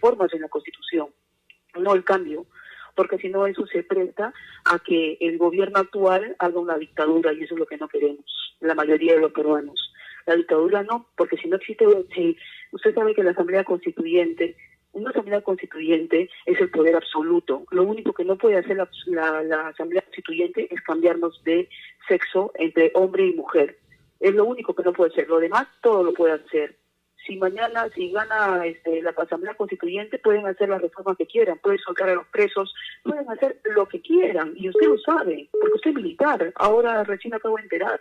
reformas en la Constitución, no el cambio, porque si no eso se presta a que el gobierno actual haga una dictadura y eso es lo que no queremos, la mayoría de los peruanos. La dictadura no, porque si no existe, si usted sabe que la Asamblea Constituyente, una Asamblea Constituyente es el poder absoluto. Lo único que no puede hacer la Asamblea Constituyente es cambiarnos de sexo entre hombre y mujer. Es lo único que no puede hacer. Lo demás todo lo puede hacer. Si mañana, si gana la Asamblea Constituyente, pueden hacer las reformas que quieran, pueden soltar a los presos, pueden hacer lo que quieran, y usted lo sabe, porque usted es militar, ahora recién acabo de enterar,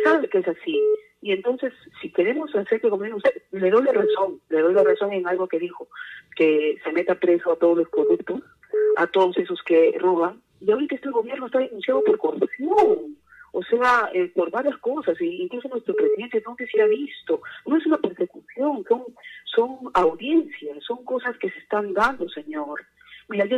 sabe que es así. Y entonces, si queremos hacer que gobierno usted, le doy la razón en algo que dijo, que se meta preso a todos los corruptos, a todos esos que roban, y ahorita este gobierno está denunciado por corrupción. O sea, por varias cosas, incluso nuestro presidente no se ha visto. No es una persecución, son audiencias, son cosas que se están dando, señor. Mira, yo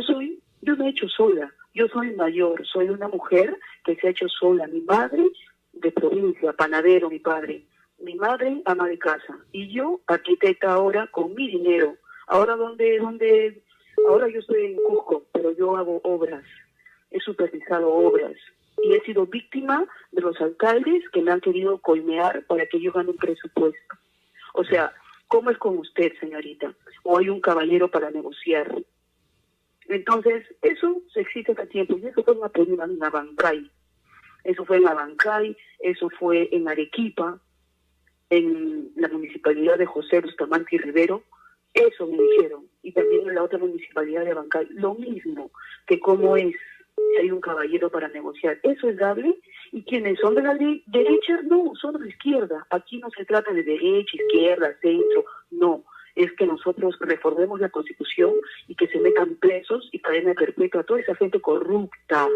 me he hecho sola, yo soy mayor, soy una mujer que se ha hecho sola. Mi madre, de provincia, panadero mi padre, mi madre ama de casa, y yo, arquitecta ahora, con mi dinero. Ahora, ahora yo estoy en Cusco, pero yo hago obras, he supervisado obras. Y he sido víctima de los alcaldes que me han querido coimear para que yo gane un presupuesto. O sea, ¿cómo es con usted, señorita? ¿O hay un caballero para negociar? Entonces, eso se existe hace tiempo. Y eso fue en Abancay. Eso fue en Abancay, eso fue en Arequipa, en la municipalidad de José Bustamante y Rivero. Eso me dijeron. Y también en la otra municipalidad de Abancay. Lo mismo, que cómo es. Si hay un caballero para negociar, ¿eso es dable? ¿Y quiénes son de la derecha? No, son de la izquierda. Aquí no se trata de derecha, izquierda, centro, no. Es que nosotros reformemos la Constitución y que se metan presos y cadena perpetua a toda esa gente corrupta,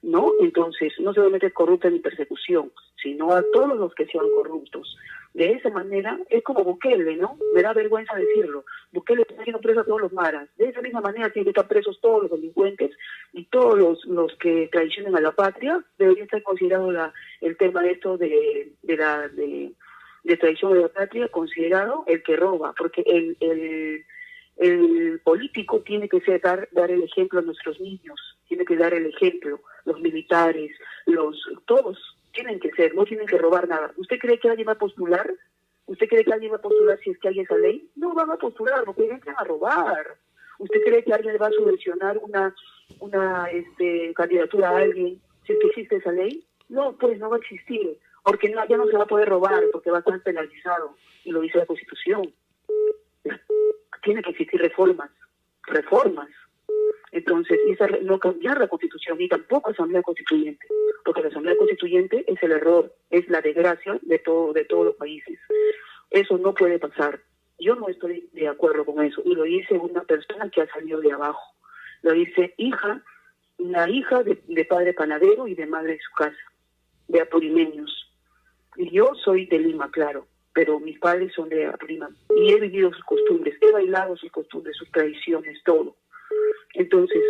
¿no? Entonces, no se va a meter corrupta ni persecución, sino a todos los que sean corruptos. De esa manera, es como Bukele, ¿no? Me da vergüenza decirlo. Bukele está haciendo preso a todos los maras. De esa misma manera tienen que estar presos todos los delincuentes y todos los que traicionen a la patria. Debería estar considerado el tema de esto de traición a la patria, considerado el que roba, porque el político tiene que dar el ejemplo a nuestros niños, tiene que dar el ejemplo, los militares, todos tienen que ser, no tienen que robar nada. ¿Usted cree que alguien va a postular? ¿Usted cree que alguien va a postular si es que hay esa ley? No van a postular, porque entran a robar. ¿Usted cree que alguien le va a subvencionar una candidatura a alguien si es que existe esa ley? No, pues no va a existir, porque ya no se va a poder robar, porque va a estar penalizado, y lo dice la Constitución. Tiene que existir reformas. Entonces, no cambiar la Constitución, ni tampoco Asamblea Constituyente, porque la Asamblea Constituyente es el error, es la desgracia de todos los países. Eso no puede pasar. Yo no estoy de acuerdo con eso, y lo dice una persona que ha salido de abajo. Lo dice una hija de padre panadero y de madre de su casa, de apurimeños. Y yo soy de Lima, claro, pero mis padres son de Apurímac, y he vivido sus costumbres, he bailado sus costumbres, sus tradiciones, todo. Entonces,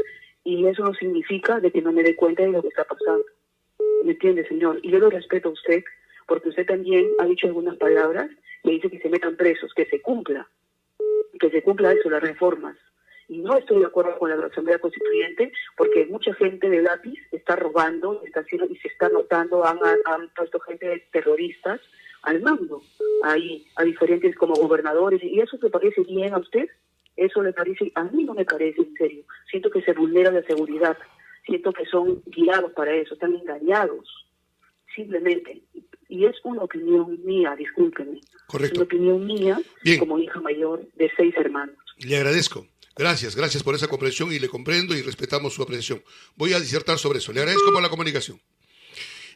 y eso no significa de que no me dé cuenta de lo que está pasando. ¿Me entiende, señor? Y yo lo respeto a usted, porque usted también ha dicho algunas palabras que dice que se metan presos, que se cumpla eso, las reformas. Y no estoy de acuerdo con la Asamblea Constituyente, porque mucha gente de lápiz está robando, y se está notando, han puesto gente terroristas al mando, ahí, a diferentes como gobernadores, y eso le parece bien a usted. Eso le parece, a mí no me parece, en serio. Siento que se vulnera la seguridad, siento que son guiados para eso, están engañados, simplemente. Y es una opinión mía, discúlpenme. Correcto. Es una opinión mía. Bien. Como hija mayor de 6 hermanos. Le agradezco. Gracias por esa comprensión, y le comprendo y respetamos su apreciación. Voy a disertar sobre eso. Le agradezco por la comunicación.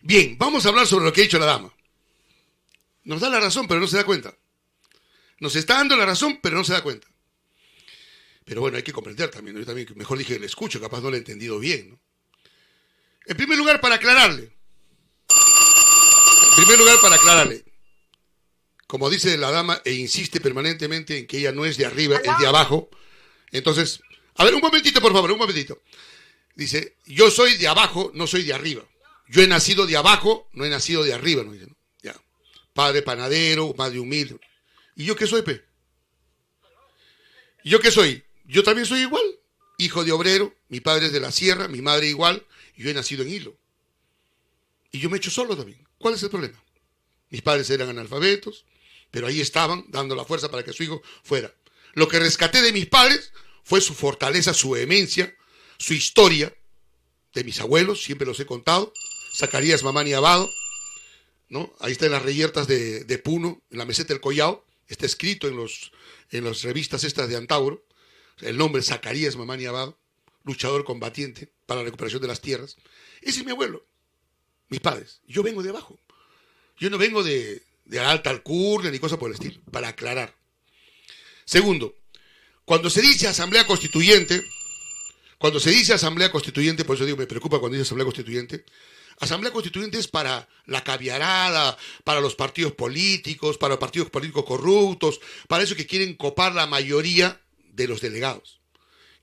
Bien, vamos a hablar sobre lo que ha dicho la dama. Nos da la razón, pero no se da cuenta. Nos está dando la razón, pero no se da cuenta. Pero bueno, hay que comprender también, ¿no? Yo también, mejor dije que le escucho, capaz no lo he entendido bien, ¿no? En primer lugar, para aclararle, como dice la dama, e insiste permanentemente en que ella no es de arriba, es de abajo. Entonces, a ver, un momentito, por favor, un momentito. Dice, yo soy de abajo, no soy de arriba. Yo he nacido de abajo, no he nacido de arriba, ¿no? Dice, ¿no? Ya. Padre panadero, madre humilde. ¿Y yo qué soy, pe? ¿Yo qué soy? Yo también soy igual. Hijo de obrero, mi padre es de la sierra, mi madre igual, y yo he nacido en Hilo. Y yo me he hecho solo también. ¿Cuál es el problema? Mis padres eran analfabetos, pero ahí estaban, dando la fuerza para que su hijo fuera. Lo que rescaté de mis padres fue su fortaleza, su vehemencia, su historia, de mis abuelos, siempre los he contado, Zacarías Mamani Abado, ¿no? Ahí está en las reyertas de Puno, en la meseta del Collao, está escrito en las revistas estas de Antauro, el nombre Zacarías Mamani Abado, luchador combatiente para la recuperación de las tierras. Ese es mi abuelo, mis padres. Yo vengo de abajo. Yo no vengo de alta alcurnia ni cosa por el estilo, para aclarar. Segundo, cuando se dice asamblea constituyente, por eso digo, me preocupa cuando dice asamblea constituyente es para la caviarada, para los partidos políticos, para los partidos políticos corruptos, para eso que quieren copar la mayoría de los delegados.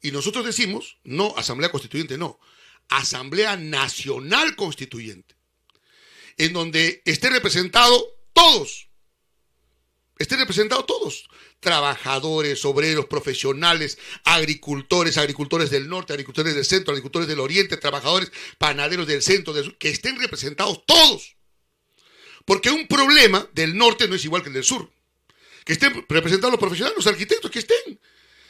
Y nosotros decimos, no, asamblea constituyente no, asamblea nacional constituyente, en donde estén representados todos, trabajadores, obreros, profesionales, agricultores del norte, agricultores del centro, agricultores del oriente, trabajadores, panaderos del centro, del sur, que estén representados todos. Porque un problema del norte no es igual que el del sur. Que estén representados los profesionales, los arquitectos, que estén.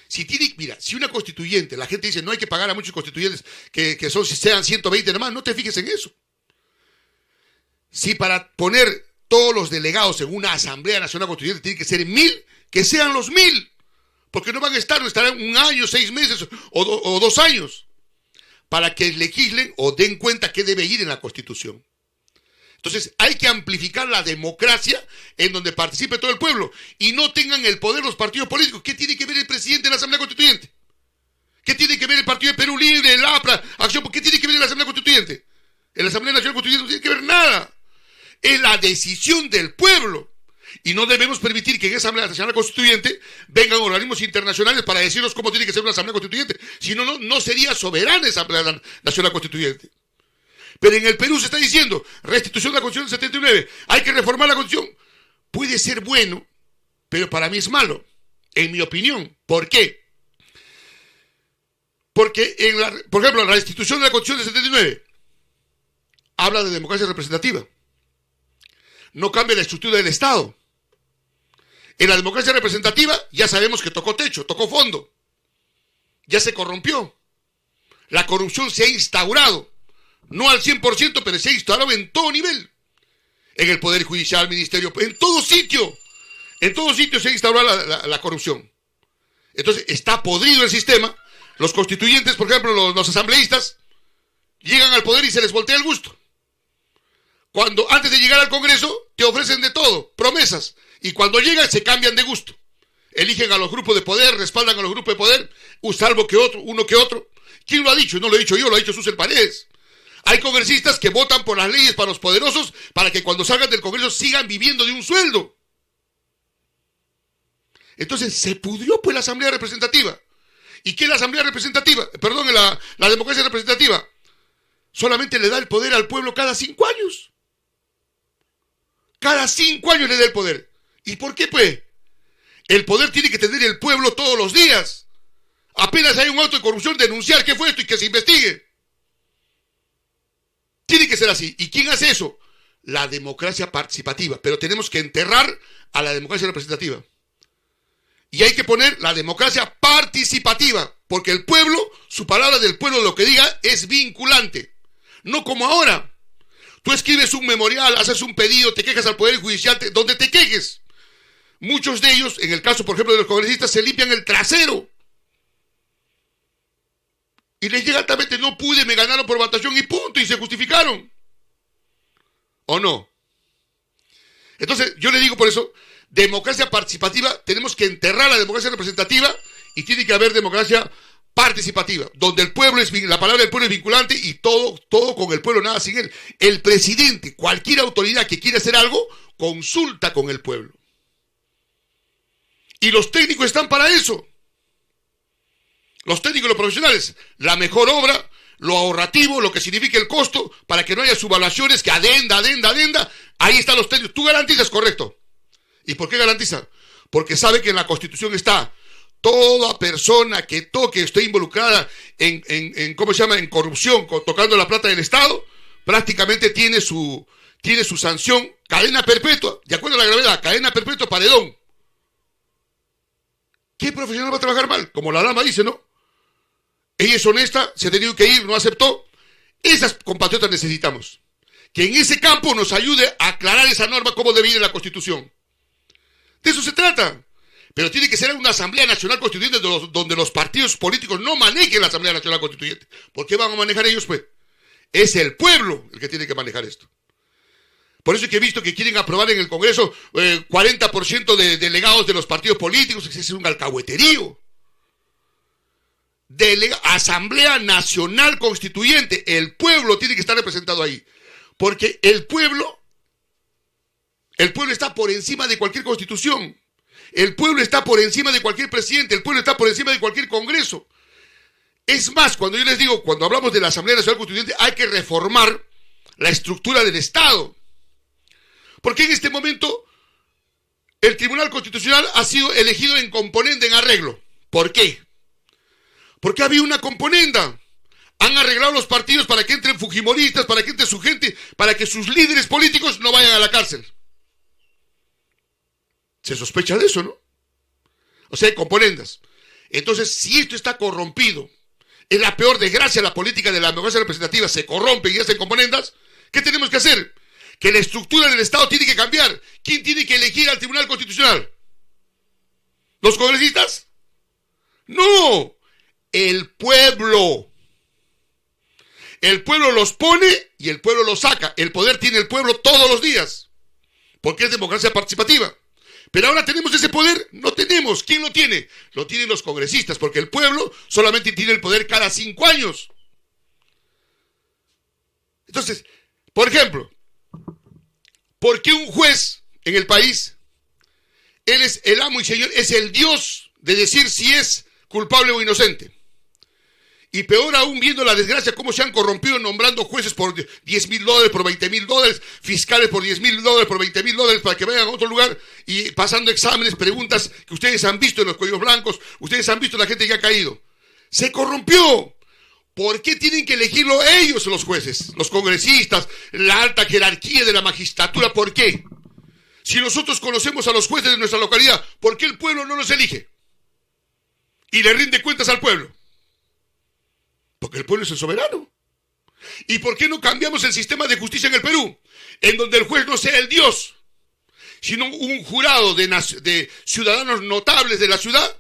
Si una constituyente, la gente dice no hay que pagar a muchos constituyentes que sean 120 nomás, no te fijes en eso. Si para poner todos los delegados en una asamblea nacional constituyente tiene que ser 1000, que sean los 1000, porque no estarán un año, 6 meses o 2 años, para que legislen o den cuenta qué debe ir en la Constitución. Entonces hay que amplificar la democracia en donde participe todo el pueblo y no tengan el poder los partidos políticos. ¿Qué tiene que ver el presidente en la Asamblea Constituyente? ¿Qué tiene que ver el Partido de Perú Libre, el APRA, Acción? ¿Qué tiene que ver en la Asamblea Constituyente? En la Asamblea Nacional Constituyente no tiene que ver nada. Es la decisión del pueblo. Y no debemos permitir que en esa Asamblea Nacional Constituyente vengan organismos internacionales para decirnos cómo tiene que ser una Asamblea Constituyente. Si no, no sería soberana esa Asamblea Nacional Constituyente. Pero en el Perú se está diciendo restitución de la Constitución del 79, hay que reformar la Constitución. Puede ser bueno, pero para mí es malo, en mi opinión. ¿Por qué? Porque, por ejemplo, la restitución de la Constitución del 79 habla de democracia representativa. No cambia la estructura del Estado. En la democracia representativa ya sabemos que tocó techo, tocó fondo. Ya se corrompió. La corrupción se ha instaurado. No al 100%, pero se ha instaurado en todo nivel. En el Poder Judicial, Ministerio, en todo sitio. En todo sitio se ha instaurado la corrupción. Entonces, está podrido el sistema. Los constituyentes, por ejemplo, los asambleístas, llegan al poder y se les voltea el gusto. Cuando antes de llegar al Congreso, te ofrecen de todo, promesas. Y cuando llegan, se cambian de gusto. Eligen a los grupos de poder, respaldan a los grupos de poder, salvo que uno que otro. ¿Quién lo ha dicho? No lo he dicho yo, lo ha dicho Susel Paredes. Hay congresistas que votan por las leyes para los poderosos para que cuando salgan del Congreso sigan viviendo de un sueldo. Entonces se pudrió pues la Asamblea Representativa. ¿Y qué es la Asamblea Representativa? Perdón, la democracia representativa. Solamente le da el poder al pueblo cada 5 años. Cada 5 años le da el poder. ¿Y por qué pues? El poder tiene que tener el pueblo todos los días. Apenas hay un acto de corrupción, denunciar qué fue esto y que se investigue. Tiene que ser así. ¿Y quién hace eso? La democracia participativa. Pero tenemos que enterrar a la democracia representativa. Y hay que poner la democracia participativa. Porque el pueblo, su palabra del pueblo, lo que diga, es vinculante. No como ahora. Tú escribes un memorial, haces un pedido, te quejas al Poder Judicial, donde te quejes. Muchos de ellos, en el caso, por ejemplo, de los congresistas, se limpian el trasero. Y les llega altamente, no pude, me ganaron por votación y punto, y se justificaron. ¿O no? Entonces, yo le digo por eso, democracia participativa, tenemos que enterrar la democracia representativa y tiene que haber democracia participativa, donde el pueblo la palabra del pueblo es vinculante y todo con el pueblo, nada sin él. El presidente, cualquier autoridad que quiera hacer algo, consulta con el pueblo. Y los técnicos están para eso. Los técnicos y los profesionales, la mejor obra, lo ahorrativo, lo que significa el costo, para que no haya subvaluaciones, que adenda, ahí están los técnicos. Tú garantizas, correcto. ¿Y por qué garantiza? Porque sabe que en la Constitución está toda persona que toque, esté involucrada ¿cómo se llama?, en corrupción, tocando la plata del Estado, prácticamente tiene su sanción, cadena perpetua, de acuerdo a la gravedad, cadena perpetua, paredón. ¿Qué profesional va a trabajar mal? Como la dama dice, ¿no? Ella es honesta, se ha tenido que ir, no aceptó. Esas compatriotas necesitamos. Que en ese campo nos ayude a aclarar esa norma como debe ir en la Constitución. De eso se trata. Pero tiene que ser una Asamblea Nacional Constituyente donde los partidos políticos no manejen la Asamblea Nacional Constituyente. ¿Por qué van a manejar ellos, pues? Es el pueblo el que tiene que manejar esto. Por eso es que he visto que quieren aprobar en el Congreso 40% de delegados de los partidos políticos. Ese es un alcahueterío. Asamblea Nacional Constituyente. El pueblo tiene que estar representado ahí. Porque el pueblo está por encima de cualquier constitución. El pueblo está por encima de cualquier presidente. El pueblo está por encima de cualquier congreso. Es más, cuando yo les digo, cuando hablamos de la Asamblea Nacional Constituyente, hay que reformar la estructura del Estado. Porque en este momento el Tribunal Constitucional ha sido elegido en componenda, en arreglo. ¿Por qué? Porque había una componenda. Han arreglado los partidos para que entren fujimoristas, para que entre su gente, para que sus líderes políticos no vayan a la cárcel. Se sospecha de eso, ¿no? O sea, hay componendas. Entonces, si esto está corrompido, es la peor desgracia, la política de la democracia representativa se corrompe y hacen componendas, ¿qué tenemos que hacer? Que la estructura del Estado tiene que cambiar. ¿Quién tiene que elegir al Tribunal Constitucional? ¿Los congresistas? No, el pueblo. El pueblo los pone y el pueblo los saca. El poder tiene el pueblo todos los días, porque es democracia participativa. Pero ahora tenemos ese poder, no tenemos. ¿Quién lo tiene? Lo tienen los congresistas, porque el pueblo solamente tiene el poder cada 5 años. Entonces, por ejemplo, ¿por qué un juez en el país, él es el amo y señor, es el Dios de decir si es culpable o inocente? Y peor aún, viendo la desgracia, cómo se han corrompido nombrando jueces por $10,000, por $20,000, fiscales por $10,000, por $20,000, para que vayan a otro lugar y pasando exámenes, preguntas que ustedes han visto en los cuellos blancos, ustedes han visto la gente que ha caído. Se corrompió. ¿Por qué tienen que elegirlo ellos, los jueces, los congresistas, la alta jerarquía de la magistratura? ¿Por qué? Si nosotros conocemos a los jueces de nuestra localidad, ¿por qué el pueblo no los elige? Y le rinde cuentas al pueblo. Porque el pueblo es el soberano. ¿Y por qué no cambiamos el sistema de justicia en el Perú? En donde el juez no sea el Dios, sino un jurado de ciudadanos notables de la ciudad.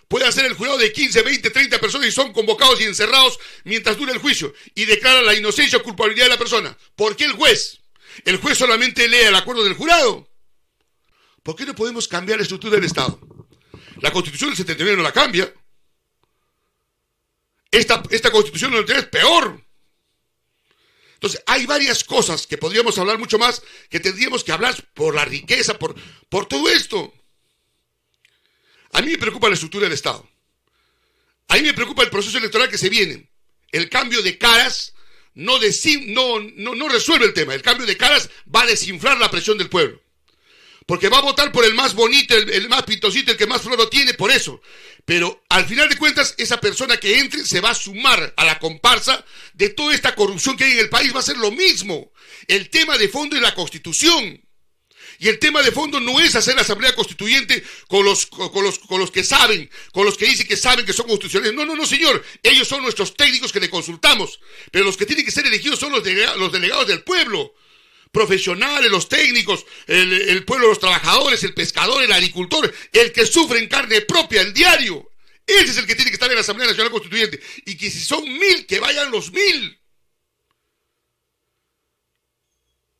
Puede ser el jurado de 15, 20, 30 personas y son convocados y encerrados mientras dura el juicio y declara la inocencia o culpabilidad de la persona. ¿Por qué el juez? El juez solamente lee el acuerdo del jurado. ¿Por qué no podemos cambiar la estructura del Estado? La Constitución del 79 no la cambia. Esta Constitución del 93 es peor. Entonces, hay varias cosas que podríamos hablar mucho más, que tendríamos que hablar por la riqueza, por todo esto. A mí me preocupa la estructura del Estado. A mí me preocupa el proceso electoral que se viene. El cambio de caras no resuelve el tema. El cambio de caras va a desinflar la presión del pueblo. Porque va a votar por el más bonito, el más pintosito, el que más floro tiene, por eso. Pero al final de cuentas, esa persona que entre se va a sumar a la comparsa de toda esta corrupción que hay en el país. Va a ser lo mismo. El tema de fondo es la Constitución. Y el tema de fondo no es hacer la Asamblea Constituyente con los que saben, con los que dicen que saben que son constitucionales. No, señor. Ellos son nuestros técnicos que le consultamos. Pero los que tienen que ser elegidos son los delegados del pueblo. Profesionales, los técnicos, el pueblo, los trabajadores, el pescador, el agricultor, el que sufre en carne propia, el diario. Ese es el que tiene que estar en la Asamblea Nacional Constituyente. Y que si son 1,000, que vayan los 1,000.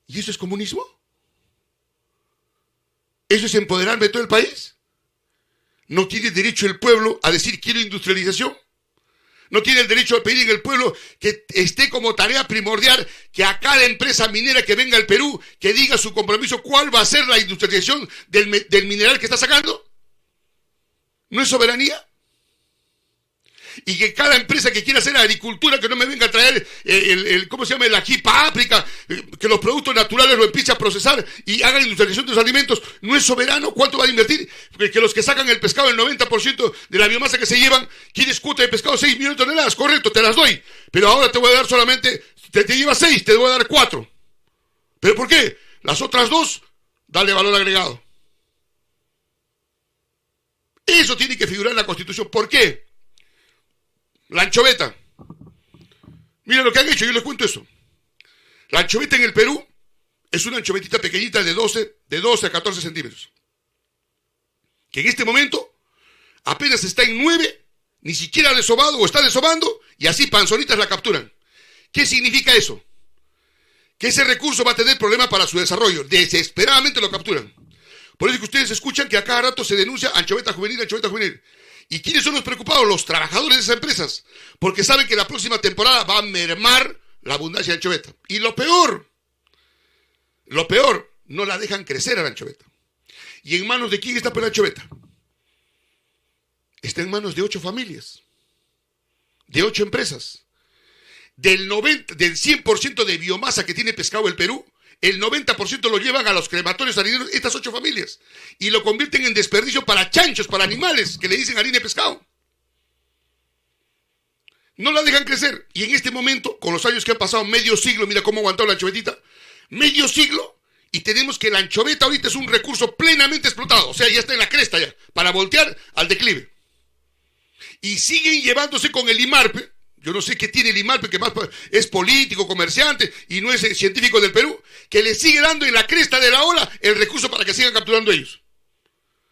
¿Y eso es comunismo? ¿Eso es empoderarme de todo el país? ¿No tiene derecho el pueblo a decir quiero industrialización? ¿No tiene el derecho a pedir en el pueblo que esté como tarea primordial que a cada empresa minera que venga al Perú, que diga su compromiso cuál va a ser la industrialización del mineral que está sacando? ¿No es soberanía? Y que cada empresa que quiera hacer agricultura, que no me venga a traer ¿cómo se llama? El ají Páprica, que los productos naturales lo empiece a procesar y haga industrialización de los alimentos. ¿No es soberano? ¿Cuánto va a invertir? Que los que sacan el pescado, el 90% de la biomasa que se llevan, ¿quieres cuota de pescado? 6 millones de toneladas, correcto, te las doy. Pero ahora te voy a dar solamente, te llevas 6, te voy a dar 4. ¿Pero por qué? Las otras 2, dale valor agregado. Eso tiene que figurar en la Constitución. ¿Por qué? La anchoveta. Mira lo que han hecho, yo les cuento eso. La anchoveta en el Perú es una anchovetita pequeñita de 12 a 14 centímetros. Que en este momento apenas está en 9, ni siquiera ha desobado o está desobando, y así panzonitas la capturan. ¿Qué significa eso? Que ese recurso va a tener problemas para su desarrollo. Desesperadamente lo capturan. Por eso que ustedes escuchan que a cada rato se denuncia anchoveta juvenil, anchoveta juvenil. ¿Y quiénes son los preocupados? Los trabajadores de esas empresas. Porque saben que la próxima temporada va a mermar la abundancia de anchoveta. Y lo peor, no la dejan crecer a la anchoveta. ¿Y en manos de quién está la anchoveta? Está en manos de 8 familias, de 8 empresas. Del 100% de biomasa que tiene pescado el Perú, el 90% lo llevan a los crematorios harineros, estas 8 familias, y lo convierten en desperdicio para chanchos, para animales, que le dicen harina de pescado. No la dejan crecer. Y en este momento, con los años que han pasado, medio siglo, mira cómo ha aguantado la anchovetita, medio siglo, y tenemos que la anchoveta ahorita es un recurso plenamente explotado, o sea, ya está en la cresta ya, para voltear al declive. Y siguen llevándose con el IMARPE. Yo no sé qué tiene el IMARPE, que más es político, comerciante y no es científico del Perú, que le sigue dando en la cresta de la ola el recurso para que sigan capturando ellos.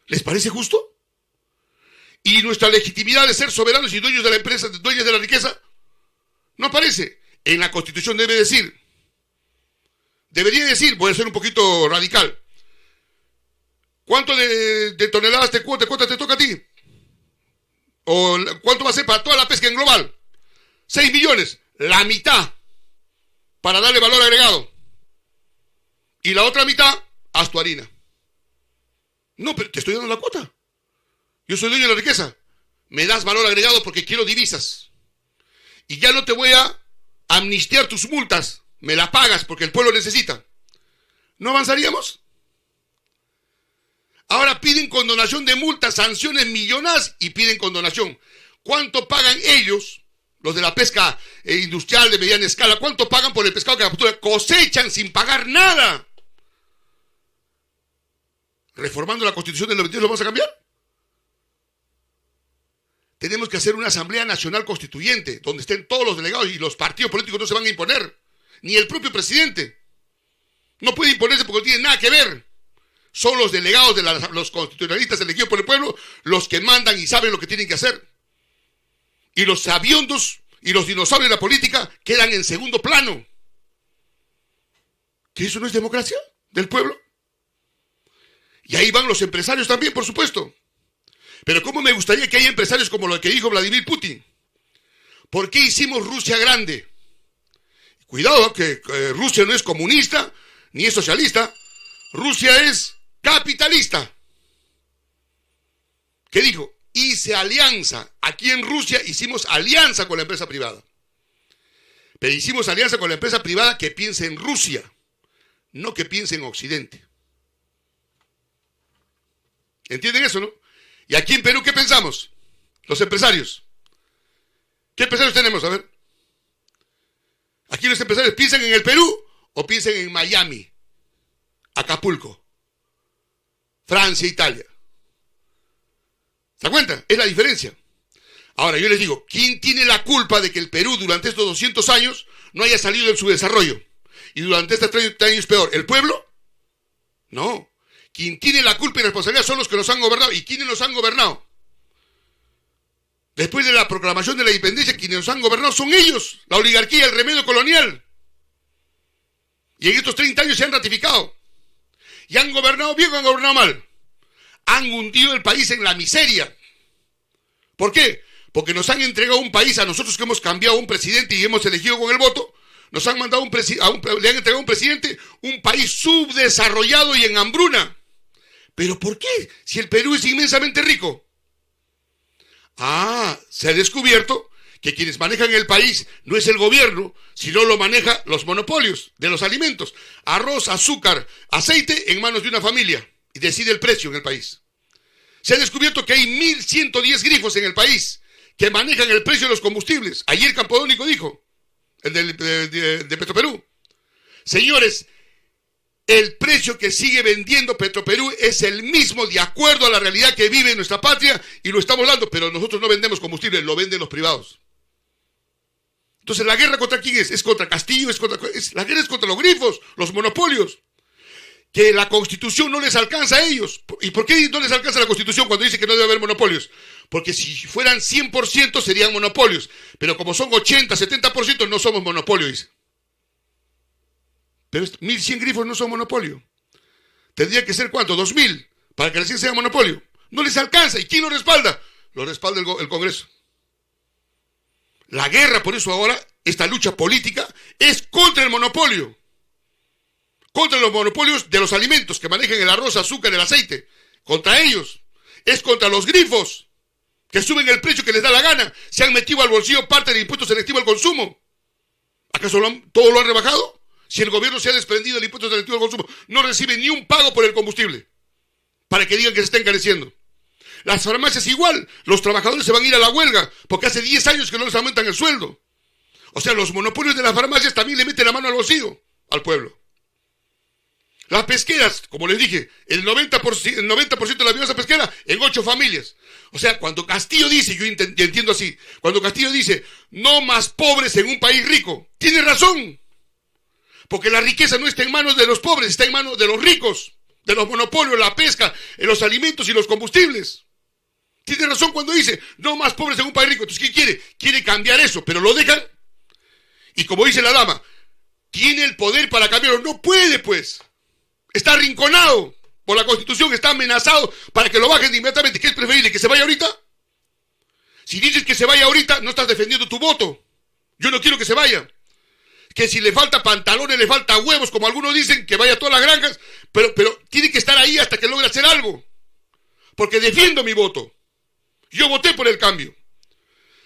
¿Les parece justo? Y nuestra legitimidad de ser soberanos y dueños de la empresa, dueños de la riqueza, no aparece. En la Constitución debería decir, voy a ser un poquito radical, ¿cuánto de toneladas de cuota te toca a ti? ¿O cuánto va a ser para toda la pesca en global? 6 millones, la mitad, para darle valor agregado. Y la otra mitad, haz tu harina. No, pero te estoy dando la cuota. Yo soy dueño de la riqueza. Me das valor agregado porque quiero divisas. Y ya no te voy a amnistiar tus multas. Me las pagas porque el pueblo necesita. ¿No avanzaríamos? Ahora piden condonación de multas, sanciones millonadas y piden condonación. ¿Cuánto pagan ellos? Los de la pesca industrial de mediana escala, ¿cuánto pagan por el pescado que capturan? Cosechan sin pagar nada. ¿Reformando la Constitución del 92 lo vamos a cambiar? Tenemos que hacer una Asamblea Nacional Constituyente, donde estén todos los delegados y los partidos políticos no se van a imponer. Ni el propio presidente. No puede imponerse porque no tiene nada que ver. Son los delegados de los constitucionalistas elegidos por el pueblo los que mandan y saben lo que tienen que hacer. Y los sabiondos y los dinosaurios de la política quedan en segundo plano. ¿Que eso no es democracia del pueblo? Y ahí van los empresarios también, por supuesto. Pero ¿cómo me gustaría que haya empresarios como lo que dijo Vladimir Putin? ¿Por qué hicimos Rusia grande? Cuidado, que Rusia no es comunista ni es socialista. Rusia es capitalista. ¿Qué dijo? Hice alianza. Aquí en Rusia hicimos alianza con la empresa privada. Pero hicimos alianza con la empresa privada que piense en Rusia, no que piense en Occidente. ¿Entienden eso, no? Y aquí en Perú, ¿qué pensamos? Los empresarios. ¿Qué empresarios tenemos? A ver. Aquí los empresarios piensan en el Perú o piensan en Miami, Acapulco, Francia, Italia. ¿Se dan cuenta? Es la diferencia. Ahora, yo les digo, ¿quién tiene la culpa de que el Perú durante estos 200 años no haya salido de su desarrollo? Y durante estos 30 años peor, ¿el pueblo? No. Quien tiene la culpa y responsabilidad son los que nos han gobernado. ¿Y quiénes nos han gobernado? Después de la proclamación de la independencia, quienes nos han gobernado son ellos, la oligarquía, el remedio colonial. Y en estos 30 años se han ratificado. ¿Y han gobernado bien o han gobernado mal? Han hundido el país en la miseria. ¿Por qué? Porque nos han entregado un país a nosotros que hemos cambiado un presidente y hemos elegido con el voto. Nos han mandado le han entregado un presidente, un país subdesarrollado y en hambruna. ¿Pero por qué? Si el Perú es inmensamente rico. Se ha descubierto que quienes manejan el país no es el gobierno, sino lo manejan los monopolios de los alimentos. Arroz, azúcar, aceite en manos de una familia y decide el precio en el país. Se ha descubierto que hay 1.110 grifos en el país que manejan el precio de los combustibles. Ayer Campodónico dijo, el de Petroperú. Señores, el precio que sigue vendiendo Petroperú es el mismo de acuerdo a la realidad que vive en nuestra patria y lo estamos dando, pero nosotros no vendemos combustible, lo venden los privados. Entonces, ¿la guerra contra quién es? Es contra Castillo, la guerra es contra los grifos, los monopolios. Que la Constitución no les alcanza a ellos. ¿Y por qué no les alcanza la Constitución cuando dice que no debe haber monopolios? Porque si fueran 100% serían monopolios. Pero como son 80, 70%, no somos monopolio, dice. Pero 1.100 grifos no son monopolio. Tendría que ser, ¿cuánto? 2.000 para que recién sea monopolio. No les alcanza. ¿Y quién lo respalda? Lo respalda el Congreso. La guerra, por eso ahora, esta lucha política, es contra el monopolio. Contra los monopolios de los alimentos que manejan el arroz, azúcar, el aceite. Contra ellos. Es contra los grifos que suben el precio que les da la gana. Se han metido al bolsillo parte del impuesto selectivo al consumo. ¿Acaso todo lo han rebajado? Si el gobierno se ha desprendido del impuesto selectivo al consumo, no recibe ni un pago por el combustible. Para que digan que se está encareciendo. Las farmacias igual. Los trabajadores se van a ir a la huelga porque hace 10 años que no les aumentan el sueldo. O sea, los monopolios de las farmacias también le meten la mano al bolsillo al pueblo. Las pesqueras, como les dije, el 90% de la biomasa pesquera en 8 familias. O sea, cuando Castillo dice, yo entiendo así, cuando Castillo dice, no más pobres en un país rico, tiene razón. Porque la riqueza no está en manos de los pobres, está en manos de los ricos, de los monopolios, la pesca, en los alimentos y los combustibles. Tiene razón cuando dice, no más pobres en un país rico. Entonces, ¿qué quiere? Quiere cambiar eso, pero lo dejan. Y como dice la dama, tiene el poder para cambiarlo. No puede, pues. Está arrinconado por la Constitución, está amenazado para que lo bajen inmediatamente. ¿Qué es preferible? ¿Que se vaya ahorita? Si dices que se vaya ahorita, no estás defendiendo tu voto. Yo no quiero que se vaya. Que si le falta pantalones, le falta huevos, como algunos dicen, que vaya a todas las granjas, pero tiene que estar ahí hasta que logre hacer algo. Porque defiendo mi voto. Yo voté por el cambio.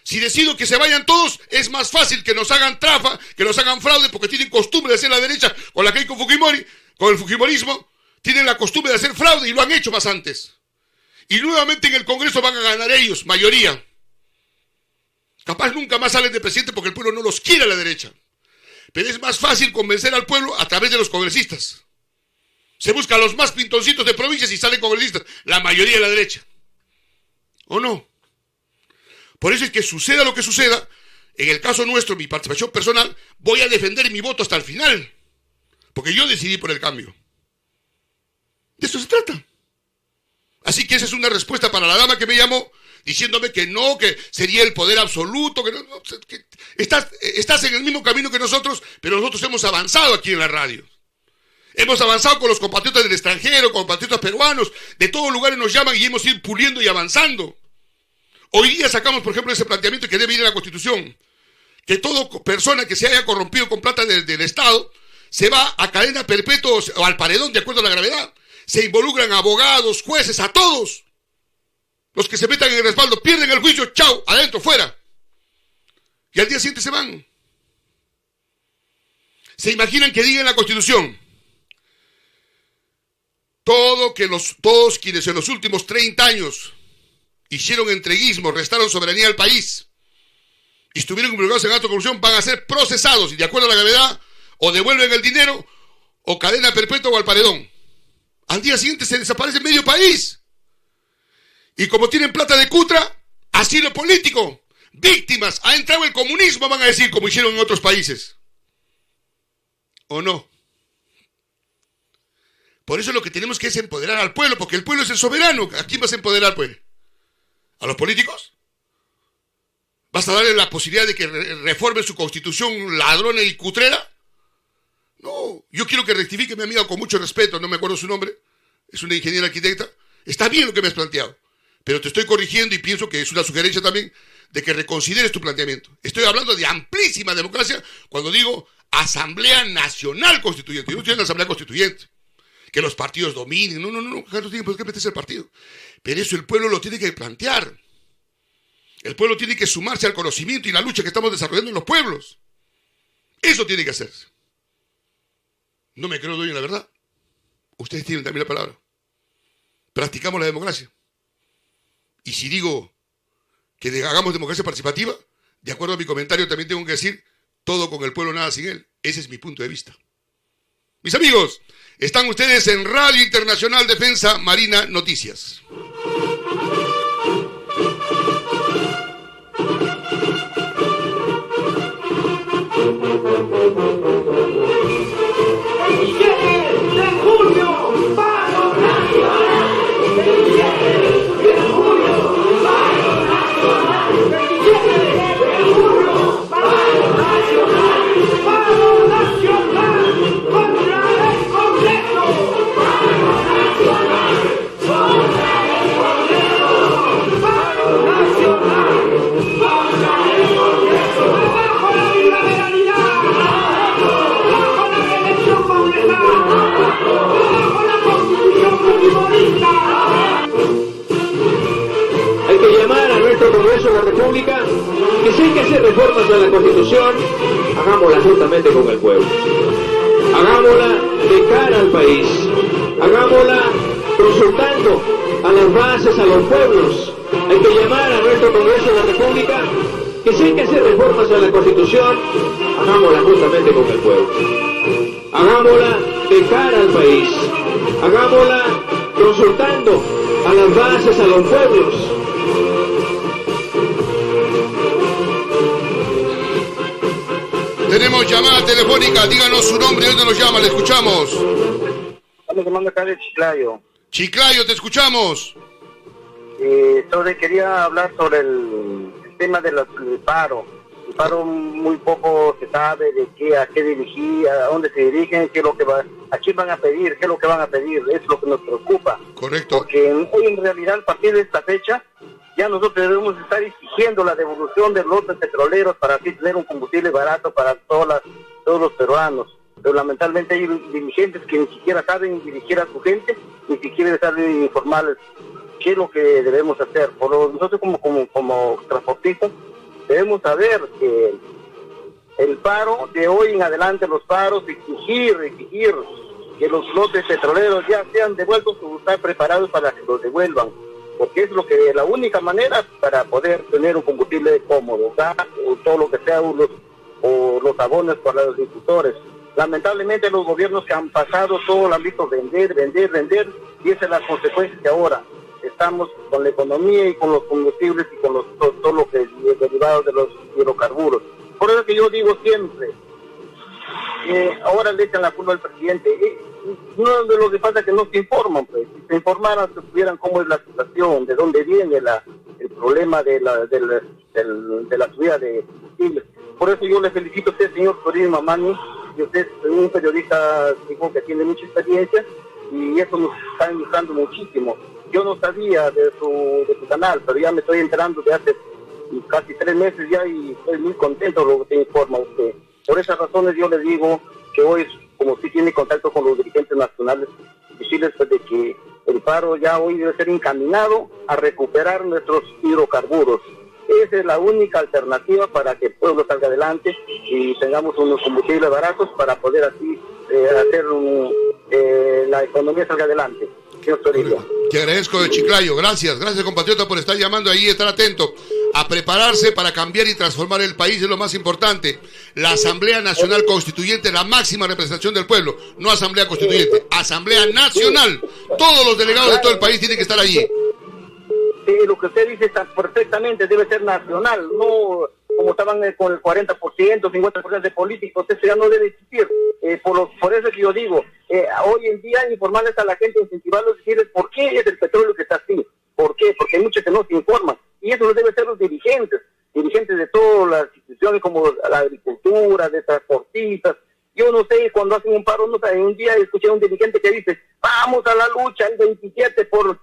Si decido que se vayan todos, es más fácil que nos hagan trafa, que nos hagan fraude, porque tienen costumbre de hacer la derecha con la que hay con Fujimori. Con el fujimorismo, tienen la costumbre de hacer fraude y lo han hecho más antes. Y nuevamente en el Congreso van a ganar ellos, mayoría. Capaz nunca más salen de presidente porque el pueblo no los quiere a la derecha. Pero es más fácil convencer al pueblo a través de los congresistas. Se buscan los más pintoncitos de provincias y salen congresistas, la mayoría de la derecha. ¿O no? Por eso es que suceda lo que suceda, en el caso nuestro, mi participación personal, voy a defender mi voto hasta el final. Porque yo decidí por el cambio. De eso se trata. Así que esa es una respuesta para la dama que me llamó, diciéndome que no, que sería el poder absoluto, que no, que estás en el mismo camino que nosotros, pero nosotros hemos avanzado aquí en la radio. Hemos avanzado con los compatriotas del extranjero, con compatriotas peruanos, de todos lugares nos llaman y hemos ido puliendo y avanzando. Hoy día sacamos, por ejemplo, ese planteamiento que debe ir a la Constitución, que toda persona que se haya corrompido con plata del Estado se va a cadena perpetua o al paredón de acuerdo a la gravedad. Se involucran abogados, jueces, a todos. Los que se metan en el respaldo pierden el juicio, chao, adentro, fuera. Y al día siguiente se van. ¿Se imaginan que diga en la Constitución? Todos quienes en los últimos 30 años hicieron entreguismo, restaron soberanía al país y estuvieron involucrados en actos de corrupción van a ser procesados y de acuerdo a la gravedad o devuelven el dinero, o cadena perpetua o al paredón. Al día siguiente se desaparece medio país. Y como tienen plata de Cutra, asilo político. Víctimas, ha entrado el comunismo, van a decir, como hicieron en otros países. ¿O no? Por eso lo que tenemos que es empoderar al pueblo, porque el pueblo es el soberano. ¿A quién vas a empoderar, pues? ¿A los políticos? ¿Vas a darle la posibilidad de que reforme su constitución ladrona y cutrera? No, yo quiero que rectifique mi amiga con mucho respeto, no me acuerdo su nombre, es una ingeniera arquitecta. Está bien lo que me has planteado, pero te estoy corrigiendo y pienso que es una sugerencia también de que reconsideres tu planteamiento. Estoy hablando de amplísima democracia cuando digo Asamblea Nacional Constituyente. Yo no estoy en la Asamblea Constituyente, que los partidos dominen, no tienen por qué meterse el partido. Pero eso el pueblo lo tiene que plantear. El pueblo tiene que sumarse al conocimiento y la lucha que estamos desarrollando en los pueblos. Eso tiene que hacerse. No me creo dueño de la verdad. Ustedes tienen también la palabra. Practicamos la democracia. Y si digo que hagamos democracia participativa, de acuerdo a mi comentario también tengo que decir todo con el pueblo, nada sin él. Ese es mi punto de vista. Mis amigos, están ustedes en Radio Internacional Defensa Marina Noticias. Hay que llamar a nuestro Congreso de la República que si hay que hacer reformas a la Constitución, hagámoslas juntamente con el pueblo. Hagámosla de cara al país. Hagámosla consultando a las bases, a los pueblos. Hay que llamar a nuestro Congreso de la República que si hay que hacer reformas a la Constitución, hagámosla juntamente con el pueblo. Hagámosla de cara al país. Hagámosla consultando a las bases, a los pueblos. Tenemos llamada telefónica, díganos su nombre y dónde nos llama, le escuchamos. Estamos llamando acá de Chiclayo. Chiclayo, te escuchamos. Quería hablar sobre el tema del paro. El paro muy poco se sabe de qué, a qué dirigir, a dónde se dirigen, qué es lo que va, a quién van a pedir, qué es lo que van a pedir, es lo que nos preocupa. Correcto. Porque hoy en realidad a partir de esta fecha ya nosotros debemos estar exigiendo la devolución de los lotes petroleros para así tener un combustible barato para todos los peruanos. Pero lamentablemente hay dirigentes que ni siquiera saben dirigir a su gente, ni siquiera saben informarles qué es lo que debemos hacer. Por lo, nosotros como transportistas debemos saber que el paro, de hoy en adelante los paros, exigir que los lotes petroleros ya sean devueltos o estar preparados para que los devuelvan, porque es la única manera para poder tener un combustible cómodo, gas o todo lo que sea, los abonos para los agricultores. Lamentablemente los gobiernos que han pasado todo han visto vender, y esa es la consecuencia que ahora estamos con la economía y con los combustibles y con todo lo que es derivado de los hidrocarburos. Por eso que yo digo siempre, ahora le echan la culpa al presidente. No de lo que pasa es que no se informan, pues. Si se informaran, se supieran cómo es la situación, de dónde viene el problema de la subida de combustibles. Por eso yo le felicito a usted, señor Toribio Mamani, y usted es un periodista que tiene mucha experiencia, y eso nos está ilustrando muchísimo. Yo no sabía de su canal, pero ya me estoy enterando de hace casi 3 meses ya, y estoy muy contento de lo que informa usted. Por esas razones yo le digo que hoy, como si tiene contacto con los dirigentes nacionales, decirles pues, de que el paro ya hoy debe ser encaminado a recuperar nuestros hidrocarburos. Esa es la única alternativa para que el pueblo salga adelante y tengamos unos combustibles baratos para poder así hacer la economía salga adelante. Te agradezco de Chiclayo, gracias compatriota por estar llamando ahí y estar atento. A prepararse para cambiar y transformar el país es lo más importante. La Asamblea Nacional Constituyente, la máxima representación del pueblo, no Asamblea Constituyente, Asamblea Nacional. Todos los delegados de todo el país tienen que estar allí. Sí, lo que usted dice está perfectamente, debe ser nacional, no como estaban con el 40%, 50% de políticos, eso ya no debe existir. Por eso que yo digo, hoy en día informarles a la gente, incentivarlos, decirles por qué es el petróleo que está así. ¿Por qué? Porque hay muchos que no se informan. Y eso lo deben ser los dirigentes de todas las instituciones como la agricultura, de transportistas. Yo no sé, cuando hacen un paro, no sé, un día escuché a un dirigente que dice, vamos a la lucha el 27 por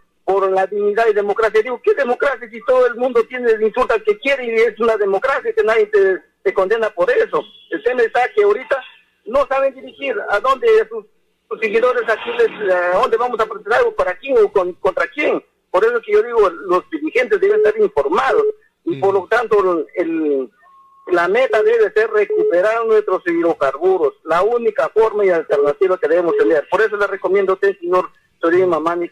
la dignidad y democracia. Digo, ¿qué democracia si todo el mundo tiene el insulto al que quiere y es una democracia que nadie te condena por eso? El tema está que ahorita no saben dirigir a dónde sus seguidores aquí a dónde vamos a protestar, o para quién o contra quién. Por eso que yo digo, los dirigentes deben estar informados. y por lo tanto la meta debe ser recuperar nuestros hidrocarburos, la única forma y alternativa que debemos tener. Por eso le recomiendo a usted, señor Toribio Mamani,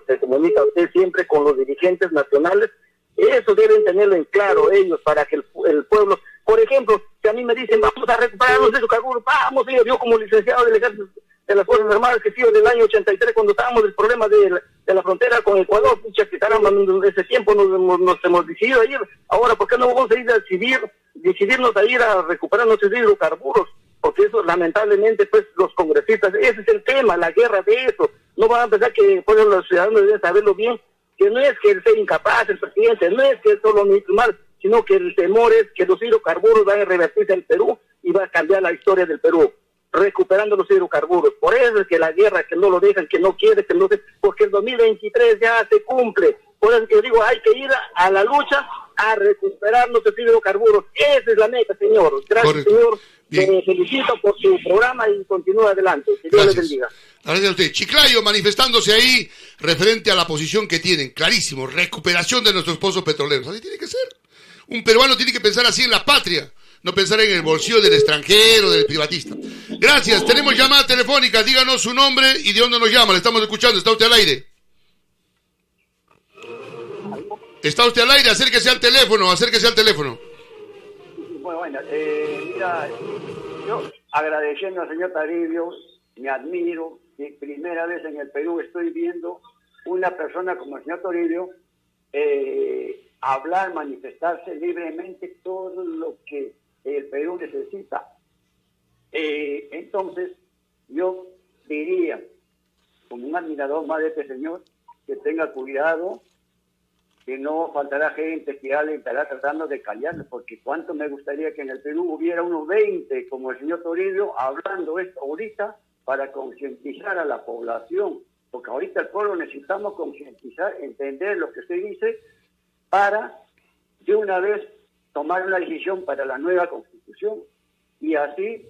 se comunica usted siempre con los dirigentes nacionales. Eso deben tenerlo en claro ellos, para que el pueblo, por ejemplo, si a mí me dicen vamos a recuperar los hidrocarburos, vamos, yo como licenciado del ejército de las Fuerzas Armadas, que sigo del año 83, cuando estábamos del problema de la frontera con Ecuador, pucha, que caramba, en ese tiempo nos hemos decidido a ir. Ahora, ¿por qué no vamos a ir a decidirnos a ir a recuperar nuestros hidrocarburos? Porque eso, lamentablemente, pues, los congresistas, ese es el tema, la guerra de eso. No van a pensar que, pues, los ciudadanos deben saberlo bien, que no es que él sea incapaz, el presidente, no es que solo ministro mal, sino que el temor es que los hidrocarburos van a revertirse en Perú y va a cambiar la historia del Perú, recuperando los hidrocarburos. Por eso es que la guerra, que no lo dejan, que no quiere, que no se, porque el 2023 ya se cumple. Por eso es que yo digo, hay que ir a la lucha a recuperar nuestros hidrocarburos. Esa es la meta, señor. Gracias, correcto, señor. Me felicito por su programa y continúa adelante. Que Dios les bendiga. Gracias a usted. Chiclayo manifestándose ahí referente a la posición que tienen. Clarísimo, recuperación de nuestros pozos petroleros. Así tiene que ser. Un peruano tiene que pensar así en la patria, no pensar en el bolsillo del extranjero, del privatista. Gracias. Tenemos llamada telefónica. Díganos su nombre y de dónde nos llama. Le estamos escuchando. ¿Está usted al aire? ¿Está usted al aire? Acérquese al teléfono. Acérquese al teléfono. Bueno, mira, yo agradeciendo al señor Toribio, me admiro, que primera vez en el Perú estoy viendo una persona como el señor Toribio hablar, manifestarse libremente todo lo que el Perú necesita. Entonces, yo diría, como un admirador más de este señor, que tenga cuidado, que no faltará gente que le estará tratando de callarle, porque cuánto me gustaría que en el Perú hubiera unos 20 como el señor Toribio hablando esto ahorita para concientizar a la población, porque ahorita el pueblo necesitamos concientizar, entender lo que usted dice, para de una vez tomar una decisión para la nueva Constitución. Y así,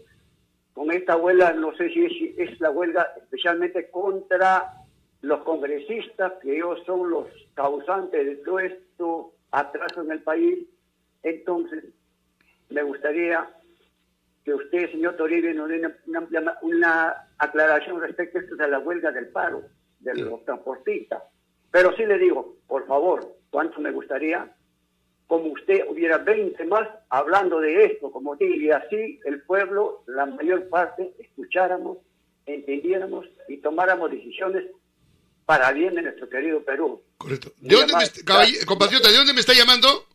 con esta huelga, no sé si es la huelga especialmente contra los congresistas, que ellos son los causantes de todo esto atraso en el país. Entonces, me gustaría que usted, señor Toribio, nos dé una aclaración respecto a esto de la huelga del paro, de los transportistas. Pero sí le digo, por favor, cuánto me gustaría, como usted hubiera 20 más hablando de esto, como usted, y así el pueblo, la mayor parte, escucháramos, entendiéramos y tomáramos decisiones para bien de nuestro querido Perú. Correcto. ¿De dónde compatriota, de dónde me está llamando?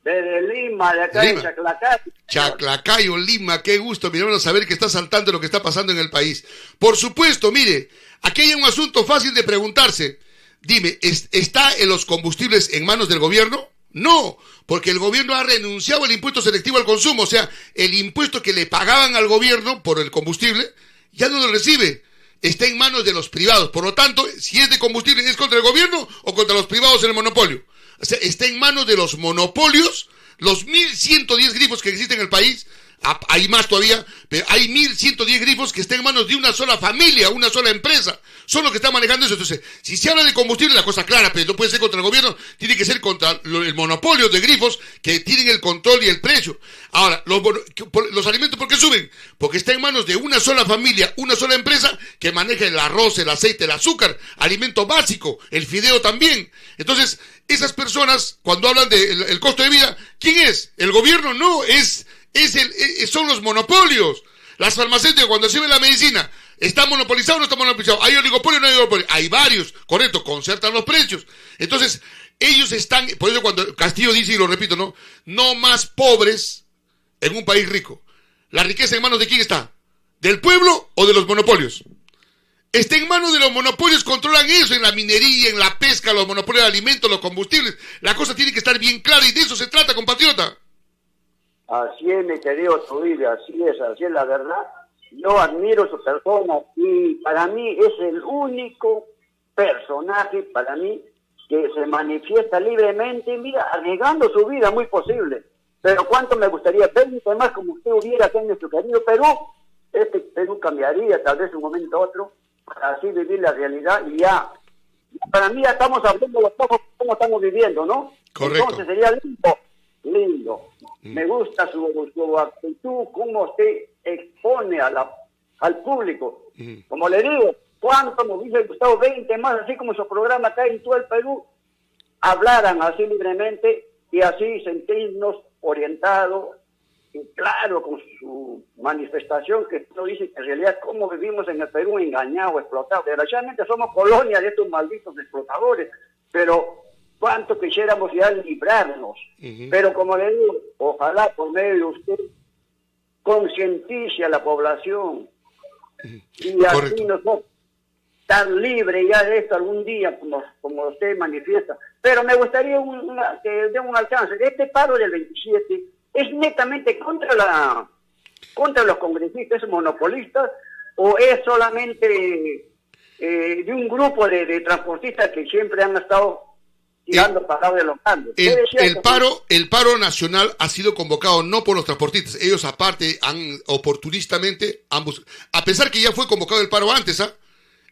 Desde Lima, de acá de Chaclacayo. Chaclacayo, Lima, qué gusto, mi hermano, saber que está saltando lo que está pasando en el país. Por supuesto, mire, aquí hay un asunto fácil de preguntarse. Dime, ¿está en los combustibles en manos del gobierno? No, porque el gobierno ha renunciado al impuesto selectivo al consumo, o sea, el impuesto que le pagaban al gobierno por el combustible, ya no lo recibe. Está en manos de los privados. Por lo tanto, si es de combustible, ¿es contra el gobierno o contra los privados en el monopolio? O sea, está en manos de los monopolios, los 1.110 grifos que existen en el país. Hay más todavía, pero hay 1.110 grifos que están en manos de una sola familia, una sola empresa. Son los que están manejando eso. Entonces, si se habla de combustible, la cosa clara, pero no puede ser contra el gobierno, tiene que ser contra el monopolio de grifos que tienen el control y el precio. Ahora, los alimentos, ¿por qué suben? Porque está en manos de una sola familia, una sola empresa que maneja el arroz, el aceite, el azúcar, alimento básico, el fideo también. Entonces, esas personas, cuando hablan del costo de vida, ¿quién es? ¿El gobierno? No, son los monopolios. Las farmacéuticas, cuando sirven la medicina, ¿está monopolizado o no está monopolizado? ¿Hay oligopolio o no hay oligopolio? Hay varios, correcto, concertan los precios. Entonces, ellos están, por eso cuando Castillo dice, y lo repito, no más pobres en un país rico. ¿La riqueza en manos de quién está? ¿Del pueblo o de los monopolios? Está en manos de los monopolios, controlan eso, en la minería, en la pesca, los monopolios de alimentos, los combustibles. La cosa tiene que estar bien clara y de eso se trata, compatriota. Así es, mi querido Toribio, así es la verdad. Yo admiro a su persona y para mí es el único personaje, para mí, que se manifiesta libremente, mira, arriesgando su vida, muy posible. Pero cuánto me gustaría, 20 más como usted hubiera acá en nuestro querido Perú, este Perú cambiaría tal vez de un momento a otro, para así vivir la realidad y ya. Para mí ya estamos hablando de cómo estamos viviendo, ¿no? Correcto. Entonces sería lindo. Me gusta su actitud, cómo usted expone al público. Como le digo, ¿cuánto nos dice Gustavo? 20 más, así como su programa acá en todo el Perú, hablaran así libremente y así sentirnos orientados y claro con su manifestación que no dice en realidad cómo vivimos en el Perú engañados, explotados. Desgraciadamente somos colonia de estos malditos explotadores, pero cuánto quisiéramos ya librarnos. Pero como le digo, ojalá por medio de usted concientice a la población y así nosotros estar libre ya de esto algún día, como usted manifiesta. Pero me gustaría que dé un alcance. Este paro del 27 es netamente contra los congresistas monopolistas o es solamente de un grupo de transportistas que siempre han estado tirando parados de los cambios. El paro nacional ha sido convocado no por los transportistas. Ellos aparte han oportunistamente, ambos, a pesar que ya fue convocado el paro antes,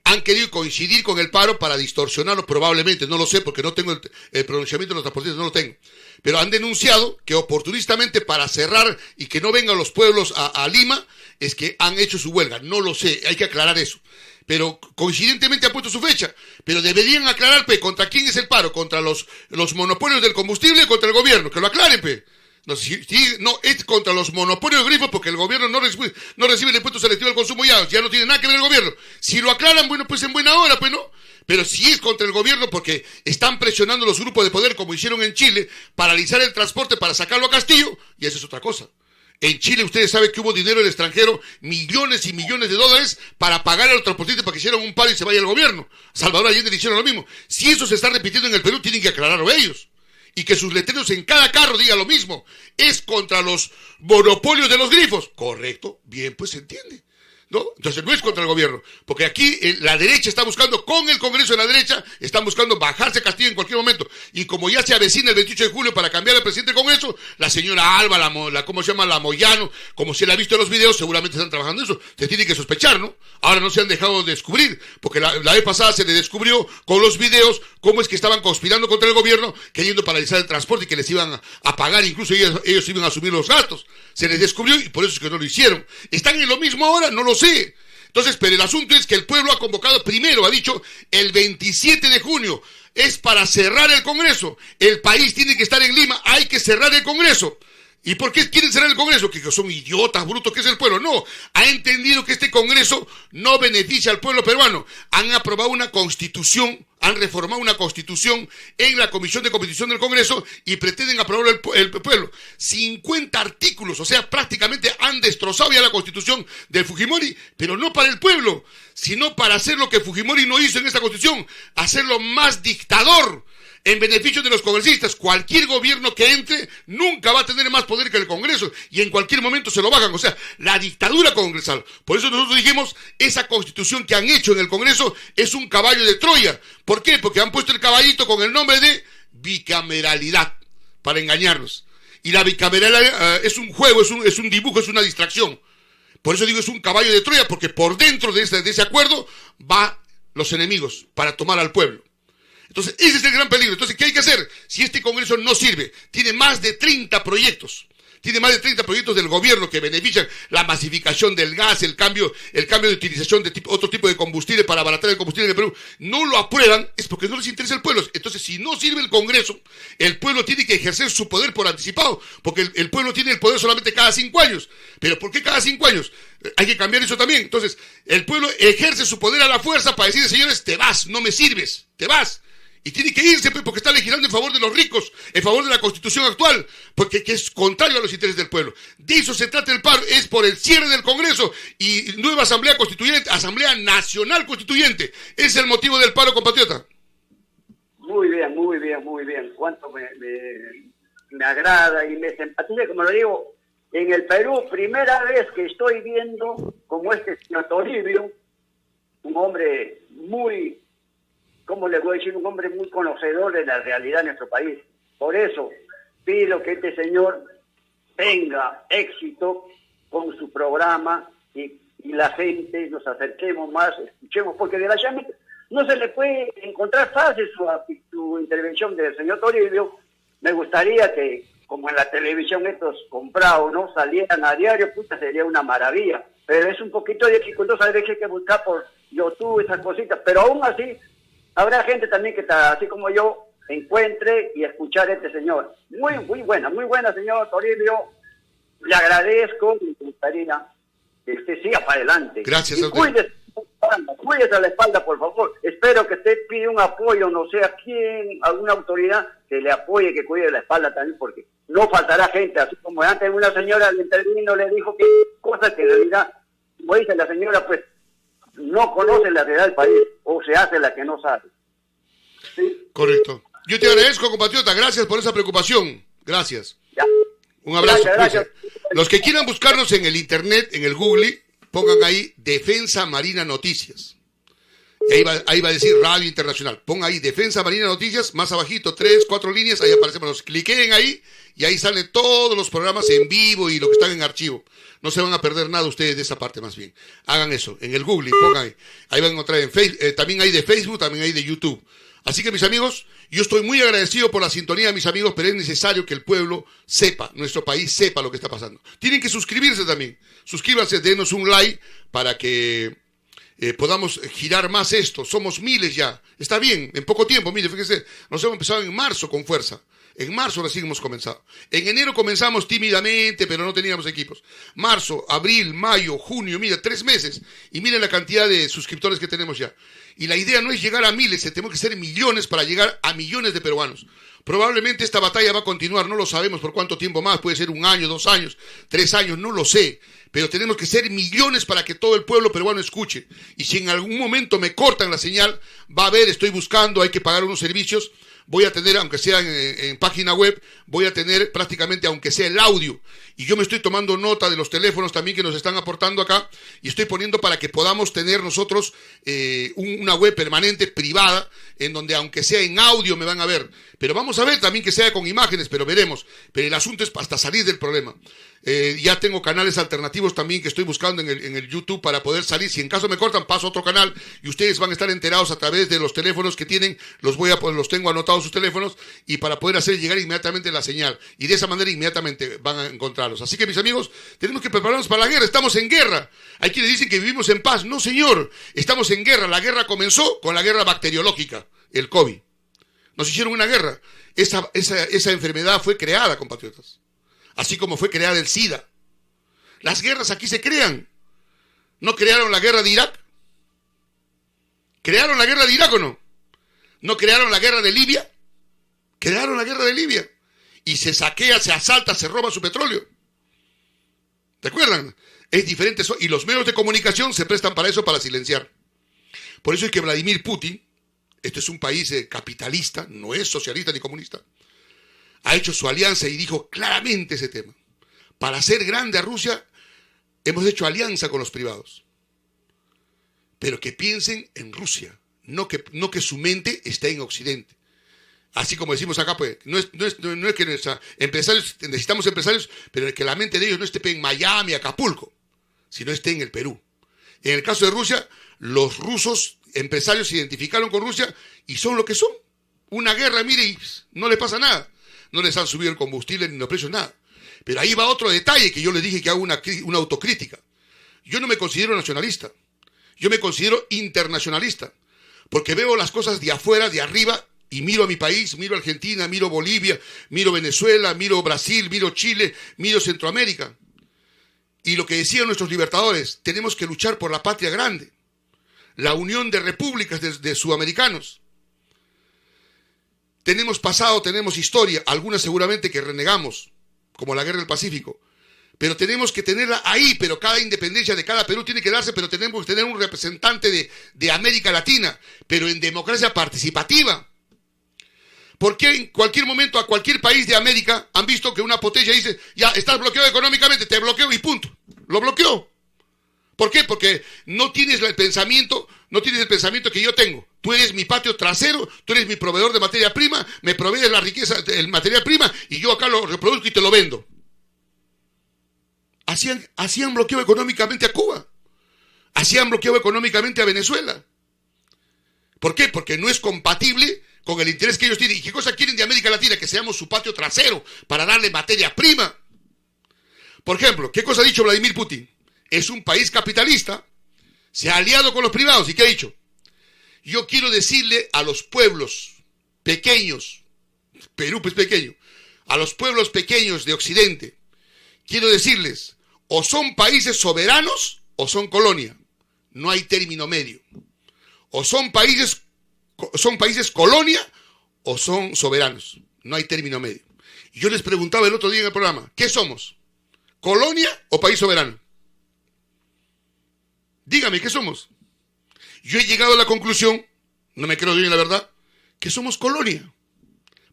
han querido coincidir con el paro para distorsionarlo probablemente, no lo sé porque no tengo el pronunciamiento de los transportistas, no lo tengo, pero han denunciado que oportunistamente para cerrar y que no vengan los pueblos a Lima, es que han hecho su huelga, no lo sé, hay que aclarar eso, pero coincidentemente han puesto su fecha, pero deberían aclarar, ¿contra quién es el paro? ¿Contra los monopolios del combustible o contra el gobierno? Que lo aclaren, No, no, es contra los monopolios de grifos porque el gobierno no recibe el impuesto selectivo al consumo ya no tiene nada que ver el gobierno. Si lo aclaran, bueno, pues en buena hora, pues no. Pero si es contra el gobierno porque están presionando los grupos de poder como hicieron en Chile, paralizar el transporte para sacarlo a Castillo, y eso es otra cosa. En Chile ustedes saben que hubo dinero del extranjero, millones y millones de dólares para pagar a los transportistas para que hicieran un paro y se vaya el gobierno. Salvador Allende le hicieron lo mismo. Si eso se está repitiendo en el Perú, tienen que aclararlo ellos. Y que sus letreros en cada carro digan lo mismo. Es contra los monopolios de los grifos. Correcto, bien, pues se entiende. ¿No? Entonces no es contra el gobierno, porque aquí la derecha está buscando, con el Congreso de la derecha, están buscando bajarse Castillo en cualquier momento, y como ya se avecina el 28 de julio para cambiar al presidente del Congreso, la señora Alba, ¿cómo se llama? La Moyano, como se le ha visto en los videos, seguramente están trabajando en eso, se tiene que sospechar, ¿no? Ahora no se han dejado descubrir, porque la vez pasada se le descubrió con los videos cómo es que estaban conspirando contra el gobierno, queriendo paralizar el transporte y que les iban a pagar, incluso ellos iban a asumir los gastos, se les descubrió y por eso es que no lo hicieron. ¿Están en lo mismo ahora? No lo sé. Entonces, pero el asunto es que el pueblo ha convocado primero, ha dicho, el 27 de junio, es para cerrar el Congreso. El país tiene que estar en Lima, hay que cerrar el Congreso. ¿Y por qué quieren cerrar el Congreso? ¿Que son idiotas, brutos? ¿Qué es el pueblo? No, ha entendido que este Congreso no beneficia al pueblo peruano. Han aprobado una constitución, han reformado una constitución en la Comisión de Constitución del Congreso y pretenden aprobarlo el pueblo. 50 artículos, o sea, prácticamente han destrozado ya la constitución del Fujimori, pero no para el pueblo, sino para hacer lo que Fujimori no hizo en esta constitución, hacerlo más dictador. En beneficio de los congresistas, cualquier gobierno que entre nunca va a tener más poder que el Congreso y en cualquier momento se lo bajan, o sea, la dictadura congresal. Por eso nosotros dijimos, esa constitución que han hecho en el Congreso es un caballo de Troya. ¿Por qué? Porque han puesto el caballito con el nombre de bicameralidad, para engañarnos. Y la bicameralidad es un juego, es un dibujo, es una distracción. Por eso digo, es un caballo de Troya, porque por dentro de ese acuerdo va los enemigos para tomar al pueblo. Entonces, ese es el gran peligro. Entonces, ¿qué hay que hacer? Si este Congreso no sirve, tiene más de 30 proyectos. Tiene más de 30 proyectos del gobierno que benefician la masificación del gas, el cambio de utilización de otro tipo de combustible para abaratar el combustible en el Perú. No lo aprueban, es porque no les interesa el pueblo. Entonces, si no sirve el Congreso, el pueblo tiene que ejercer su poder por anticipado, porque el pueblo tiene el poder solamente cada 5 años. ¿Pero por qué cada 5 años? Hay que cambiar eso también. Entonces, el pueblo ejerce su poder a la fuerza para decir, señores, te vas, no me sirves, te vas. Y tiene que irse porque está legislando en favor de los ricos, en favor de la Constitución actual, porque que es contrario a los intereses del pueblo. De eso se trata el paro, es por el cierre del Congreso y nueva Asamblea Constituyente, Asamblea Nacional Constituyente. Es el motivo del paro, compatriota. Muy bien, muy bien, muy bien. Cuánto me agrada y me simpatiza, como lo digo, en el Perú, primera vez que estoy viendo como este señor Toribio, un hombre muy... ¿Cómo le voy a decir? Un hombre muy conocedor de la realidad de nuestro país. Por eso pido que este señor tenga éxito con su programa y la gente nos acerquemos más, escuchemos, porque desgraciadamente no se le puede encontrar fácil su intervención del señor Toribio me gustaría que, como en la televisión estos comprados, ¿no? Salieran a diario, puta, sería una maravilla. Pero es un poquito dificultoso, saber que hay que buscar por YouTube, esas cositas. Pero aún así, habrá gente también que, así como yo, encuentre y escuchar a este señor. Muy buena, señor Toribio. Le agradezco, me gustaría que usted siga para adelante. Gracias y a usted. Cuídese a la espalda, por favor. Espero que usted pida un apoyo, no sé a quién, alguna autoridad que le apoye, que cuide la espalda también, porque no faltará gente, así como antes una señora le intervino, le dijo que cosas que en realidad, como dice la señora, pues no conoce la realidad del país, o se hace la que no sabe. ¿Sí? Correcto. Yo te agradezco, compatriota, gracias por esa preocupación. Gracias. Ya. Un abrazo. Gracias. Los que quieran buscarnos en el internet, en el Google, pongan ahí Defensa Marina Noticias. Y ahí va a decir Radio Internacional. Pongan ahí Defensa Marina Noticias, más abajito, 3, 4 líneas, ahí aparecemos. Cliquen ahí y ahí salen todos los programas en vivo y lo que están en archivo. No se van a perder nada ustedes de esa parte, más bien. Hagan eso, en el Google, pongan ahí. Ahí van a encontrar en Facebook, también hay de Facebook, también hay de YouTube. Así que, mis amigos, yo estoy muy agradecido por la sintonía de mis amigos, pero es necesario que el pueblo sepa, nuestro país sepa lo que está pasando. Tienen que suscribirse también. Suscríbanse, denos un like para que podamos girar más esto. Somos miles ya. Está bien, en poco tiempo. Mire, fíjese, nos hemos empezado en marzo con fuerza. En marzo recién hemos comenzado. En enero comenzamos tímidamente, pero no teníamos equipos. Marzo, abril, mayo, junio, mira, 3 meses. Y miren la cantidad de suscriptores que tenemos ya. Y la idea no es llegar a miles, tenemos que ser millones para llegar a millones de peruanos. Probablemente esta batalla va a continuar, no lo sabemos por cuánto tiempo más, puede ser 1 año, 2 años, 3 años, no lo sé. Pero tenemos que ser millones para que todo el pueblo peruano escuche. Y si en algún momento me cortan la señal, va a haber, estoy buscando, hay que pagar unos servicios. Voy a tener, aunque sea en página web, voy a tener prácticamente, aunque sea el audio. Y yo me estoy tomando nota de los teléfonos también que nos están aportando acá. Y estoy poniendo para que podamos tener nosotros una web permanente, privada, en donde aunque sea en audio me van a ver. Pero vamos a ver también que sea con imágenes, pero veremos. Pero el asunto es hasta salir del problema. Ya tengo canales alternativos también que estoy buscando en el YouTube para poder salir. Si en caso me cortan, paso a otro canal y ustedes van a estar enterados a través de los teléfonos que tienen. Los tengo anotados sus teléfonos y para poder hacer llegar inmediatamente la señal. Y de esa manera inmediatamente van a encontrarlos. Así que, mis amigos, tenemos que prepararnos para la guerra. Estamos en guerra. Hay quienes dicen que vivimos en paz. No, señor. Estamos en guerra. La guerra comenzó con la guerra bacteriológica, el COVID. Nos hicieron una guerra. Esa enfermedad fue creada, compatriotas. Así como fue creada el SIDA. Las guerras aquí se crean. ¿No crearon la guerra de Irak? ¿Crearon la guerra de Irak o no? ¿No crearon la guerra de Libia? Crearon la guerra de Libia. Y se saquea, se asalta, se roba su petróleo. ¿Te acuerdan? Es diferente eso. Y los medios de comunicación se prestan para eso, para silenciar. Por eso es que Vladimir Putin, este es un país capitalista, no es socialista ni comunista, ha hecho su alianza y dijo claramente ese tema. Para hacer grande a Rusia, hemos hecho alianza con los privados. Pero que piensen en Rusia, no que su mente esté en Occidente. Así como decimos acá, pues, no es que necesitamos empresarios, pero que la mente de ellos no esté en Miami, Acapulco, sino esté en el Perú. En el caso de Rusia, los rusos empresarios se identificaron con Rusia y son lo que son. Una guerra, mire, y no le pasa nada. No les han subido el combustible ni los precios, nada. Pero ahí va otro detalle que yo les dije que hago una autocrítica. Yo no me considero nacionalista. Yo me considero internacionalista. Porque veo las cosas de afuera, de arriba, y miro a mi país, miro a Argentina, miro Bolivia, miro Venezuela, miro Brasil, miro Chile, miro Centroamérica. Y lo que decían nuestros libertadores, tenemos que luchar por la patria grande. La unión de repúblicas de sudamericanos. Tenemos pasado, tenemos historia, algunas seguramente que renegamos, como la Guerra del Pacífico, pero tenemos que tenerla ahí, pero cada independencia de cada Perú tiene que darse, pero tenemos que tener un representante de América Latina, pero en democracia participativa. ¿Por qué en cualquier momento a cualquier país de América han visto que una potencia dice, ya, estás bloqueado económicamente, te bloqueo y punto? Lo bloqueó. ¿Por qué? Porque no tienes el pensamiento que yo tengo. Tú eres mi patio trasero, tú eres mi proveedor de materia prima, me provees la riqueza, el materia prima, y yo acá lo reproduzco y te lo vendo. Hacían bloqueo económicamente a Cuba. Hacían bloqueo económicamente a Venezuela. ¿Por qué? Porque no es compatible con el interés que ellos tienen. ¿Y qué cosa quieren de América Latina? Que seamos su patio trasero para darle materia prima. Por ejemplo, ¿qué cosa ha dicho Vladimir Putin? Es un país capitalista, se ha aliado con los privados. ¿Y qué ha dicho? Yo quiero decirle a los pueblos pequeños, Perú es pequeño, a los pueblos pequeños de Occidente, quiero decirles, o son países soberanos o son colonia. No hay término medio. O son países colonia o son soberanos. No hay término medio. Y yo les preguntaba el otro día en el programa, ¿qué somos? ¿Colonia o país soberano? Dígame, ¿qué somos? Yo he llegado a la conclusión, no me creo bien la verdad, que somos colonia.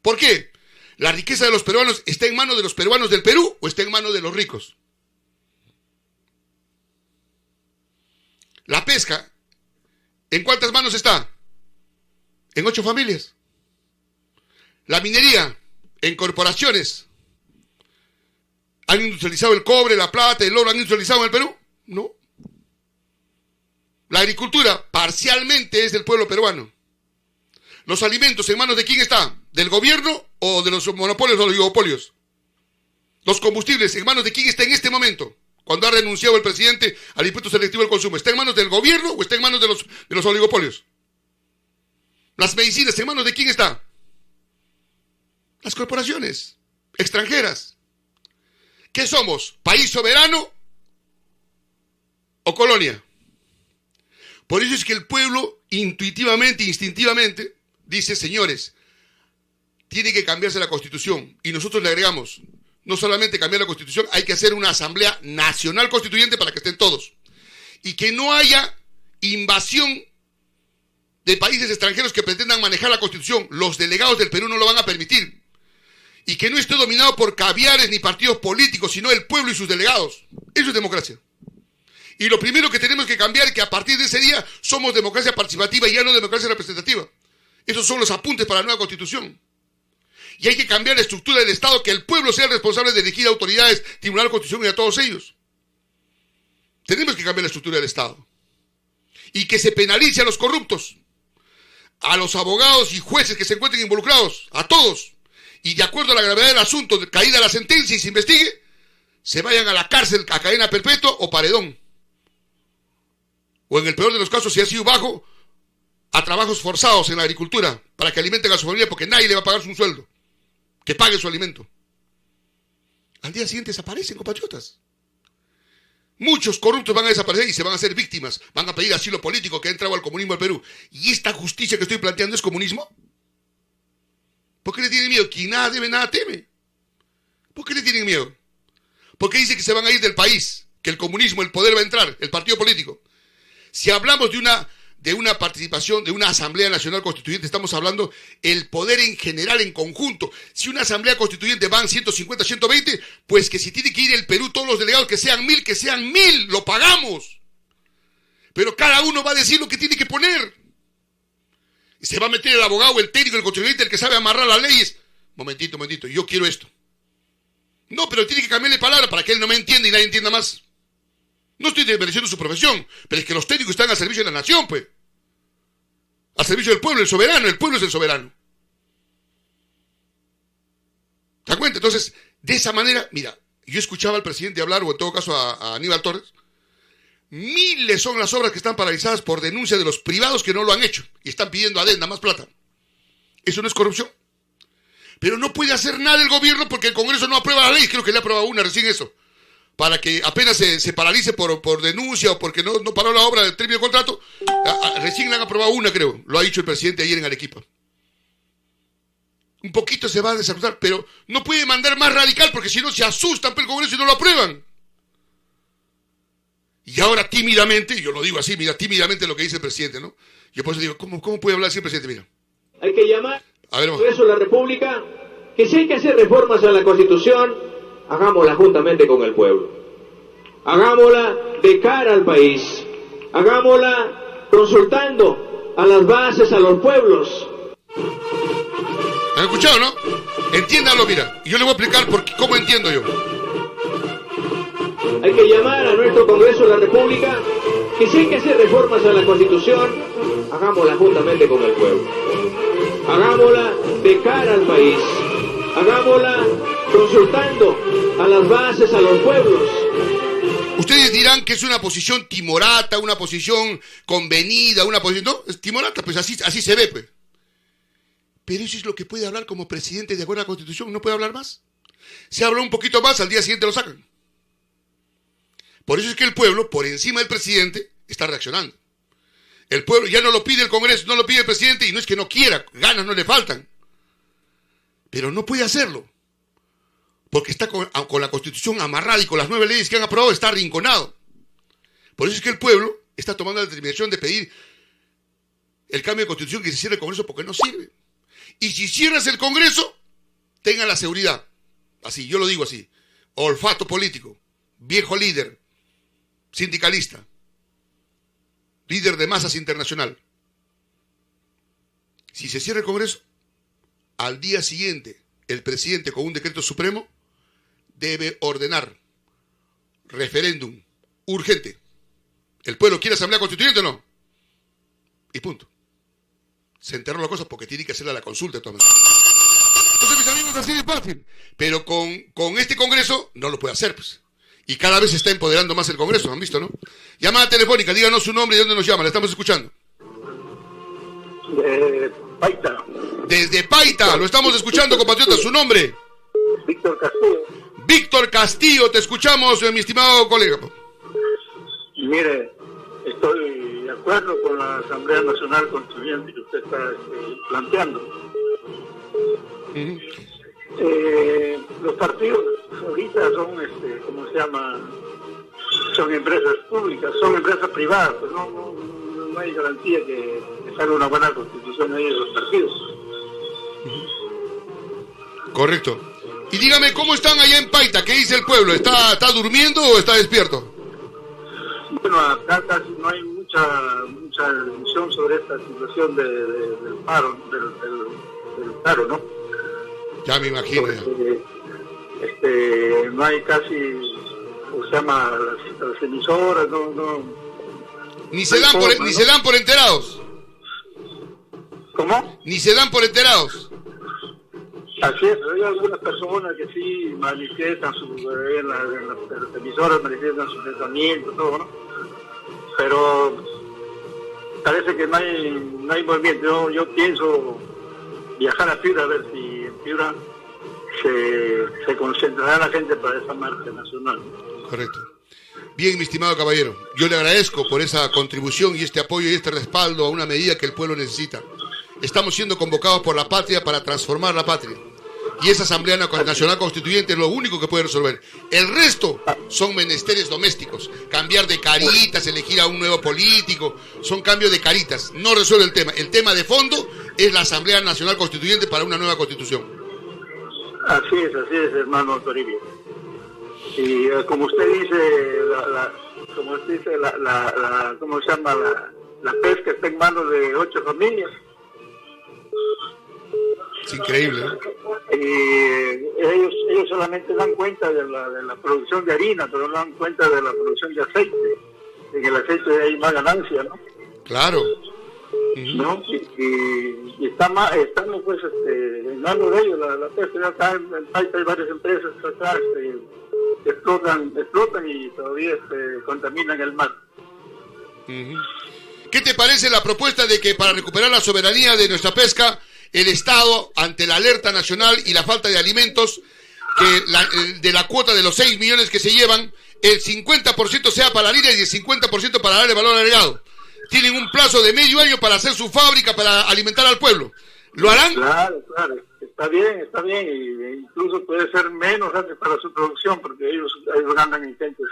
¿Por qué? ¿La riqueza de los peruanos está en manos de los peruanos del Perú o está en manos de los ricos? La pesca, ¿en cuántas manos está? En 8 familias. La minería, en corporaciones. ¿Han industrializado el cobre, la plata, el oro? ¿Han industrializado en el Perú? No. La agricultura, parcialmente, es del pueblo peruano. ¿Los alimentos en manos de quién está? ¿Del gobierno o de los monopolios o oligopolios? ¿Los combustibles en manos de quién está en este momento? Cuando ha renunciado el presidente al impuesto selectivo del consumo, ¿está en manos del gobierno o está en manos de los oligopolios? ¿Las medicinas en manos de quién está? Las corporaciones extranjeras. ¿Qué somos? ¿País soberano o colonia? Por eso es que el pueblo intuitivamente, instintivamente, dice, señores, tiene que cambiarse la Constitución. Y nosotros le agregamos, no solamente cambiar la Constitución, hay que hacer una Asamblea Nacional Constituyente para que estén todos. Y que no haya invasión de países extranjeros que pretendan manejar la Constitución. Los delegados del Perú no lo van a permitir. Y que no esté dominado por caviares ni partidos políticos, sino el pueblo y sus delegados. Eso es democracia. Y lo primero que tenemos que cambiar es que a partir de ese día somos democracia participativa y ya no democracia representativa. Esos son los apuntes para la nueva Constitución. Y hay que cambiar la estructura del Estado, que el pueblo sea el responsable de elegir autoridades, Tribunal Constitucional y a todos ellos. Tenemos que cambiar la estructura del Estado. Y que se penalice a los corruptos, a los abogados y jueces que se encuentren involucrados, a todos. Y de acuerdo a la gravedad del asunto, caída la sentencia y se investigue, se vayan a la cárcel a cadena perpetua o paredón. O en el peor de los casos, si ha sido bajo, a trabajos forzados en la agricultura para que alimenten a su familia, porque nadie le va a pagar su sueldo. Que pague su alimento. Al día siguiente desaparecen, compatriotas. Muchos corruptos van a desaparecer y se van a hacer víctimas. Van a pedir asilo político, que ha entrado al comunismo al Perú. ¿Y esta justicia que estoy planteando es comunismo? ¿Por qué le tienen miedo? Quien nada debe, nada teme. ¿Por qué le tienen miedo? ¿Por qué dice que se van a ir del país? Que el comunismo, el poder va a entrar, el partido político. Si hablamos de una participación, de una Asamblea Nacional Constituyente, estamos hablando el poder en general, en conjunto. Si una Asamblea Constituyente van 150, 120, pues que si tiene que ir el Perú, todos los delegados, que sean 1000, lo pagamos. Pero cada uno va a decir lo que tiene que poner. Y se va a meter el abogado, el técnico, el constituyente, el que sabe amarrar las leyes. Momentito, yo quiero esto. No, pero tiene que cambiarle palabra para que él no me entienda y nadie entienda más. No estoy desmereciendo su profesión, pero es que los técnicos están al servicio de la nación, pues. Al servicio del pueblo, el soberano, el pueblo es el soberano. ¿Te das cuenta? Entonces, de esa manera, mira, yo escuchaba al presidente hablar, o en todo caso a Aníbal Torres, miles son las obras que están paralizadas por denuncia de los privados que no lo han hecho, y están pidiendo adenda, más plata. ¿Eso no es corrupción? Pero no puede hacer nada el gobierno porque el Congreso no aprueba la ley, creo que le ha aprobado una recién eso. Para que apenas se paralice por denuncia o porque no paró la obra del término de contrato, recién le han aprobado una, creo. Lo ha dicho el presidente ayer en Arequipa. Un poquito se va a desarrollar, pero no puede mandar más radical porque si no se asustan por el Congreso y no lo aprueban. Y ahora tímidamente, yo lo digo así, mira, tímidamente lo que dice el presidente, ¿no? Yo por eso digo, ¿cómo puede hablar así el presidente? Mira. Hay que llamar al Congreso de la República que si hay que hacer reformas a la Constitución, hagámosla juntamente con el pueblo. Hagámosla de cara al país. Hagámosla consultando a las bases, a los pueblos. ¿Han escuchado, no? Entiéndanlo, mira. Y yo le voy a explicar cómo entiendo yo. Hay que llamar a nuestro Congreso de la República que si hay que hacer reformas a la Constitución, hagámosla juntamente con el pueblo. hagámosla de cara al país, hagámosla consultando a las bases, a los pueblos. Ustedes dirán que es una posición timorata, una posición convenida, una posición... No, es timorata, pues así se ve, pues. Pero eso es lo que puede hablar como presidente de acuerdo a la Constitución, no puede hablar más. Se habla un poquito más, al día siguiente lo sacan. Por eso es que el pueblo, por encima del presidente, está reaccionando. El pueblo ya no lo pide el Congreso, no lo pide el presidente, y no es que no quiera, ganas no le faltan. Pero no puede hacerlo. Porque está con la Constitución amarrada y con las 9 leyes que han aprobado está arrinconado. Por eso es que el pueblo está tomando la determinación de pedir el cambio de Constitución, que se cierre el Congreso, porque no sirve. Y si cierras el Congreso, tengan la seguridad. Así, yo lo digo así. Olfato político, viejo líder, sindicalista, líder de masas internacional. Si se cierra el Congreso, al día siguiente, el presidente con un decreto supremo debe ordenar referéndum urgente. ¿El pueblo quiere asamblea constituyente o no? Y punto. Se enterró la cosa porque tiene que hacerle la consulta de todas maneras. Entonces, mis amigos, así de fácil. Pero con este Congreso no lo puede hacer, pues. Y cada vez se está empoderando más el Congreso, ¿han visto, no? Llamada telefónica, díganos su nombre y de dónde nos llama, la estamos escuchando. De Paita. Desde Paita, lo estamos escuchando, compatriota, su nombre. Víctor Castillo. Víctor Castillo, te escuchamos, mi estimado colega. Mire, estoy de acuerdo con la Asamblea Nacional Constituyente que usted está planteando. Los partidos ahorita son, ¿cómo se llama? Son empresas públicas, son empresas privadas, pues no hay garantía que salga una buena constitución ahí de los partidos. Correcto. Y dígame, ¿cómo están allá en Paita? ¿Qué dice el pueblo? ¿Está durmiendo o está despierto? Bueno, acá casi no hay mucha discusión sobre esta situación del paro, del paro, ¿no? Ya me imagino. No hay casi, ¿cómo se llama? Las emisoras, no. Ni se dan por enterados. ¿Cómo? Ni se dan por enterados. Así es, hay algunas personas que sí manifiestan en las emisoras manifiestan su pensamiento, todo, ¿no? Pero parece que no hay movimiento. Yo pienso viajar a Piura a ver si en Piura se concentrará la gente para esa marcha nacional. Correcto. Bien, mi estimado caballero, yo le agradezco por esa contribución y este apoyo y este respaldo a una medida que el pueblo necesita. Estamos siendo convocados por la patria para transformar la patria. Y esa Asamblea Nacional Constituyente es lo único que puede resolver. El resto son menesteres domésticos. Cambiar de caritas, elegir a un nuevo político, son cambios de caritas. No resuelve el tema. El tema de fondo es la Asamblea Nacional Constituyente para una nueva constitución. Así es, hermano Toribio. Y como usted dice, ¿cómo se llama? La pesca está en manos de 8 familias. Es increíble, ¿no? Y ellos solamente dan cuenta de la producción de harina, pero no dan cuenta de la producción de aceite. En el aceite hay más ganancia, ¿no? Claro. ¿No? Y estamos pues en manos de ellos. La pesca acá en Paita hay varias empresas acá que explotan y todavía contaminan el mar. ¿Qué te parece la propuesta de que para recuperar la soberanía de nuestra pesca, el Estado, ante la alerta nacional y la falta de alimentos, que de la cuota de los 6 millones que se llevan, el 50% sea para la harina y el 50% para darle valor agregado? Tienen un plazo de medio año para hacer su fábrica, para alimentar al pueblo. ¿Lo harán? Claro. Está bien. E incluso puede ser menos antes para su producción, porque ellos ganan ingentes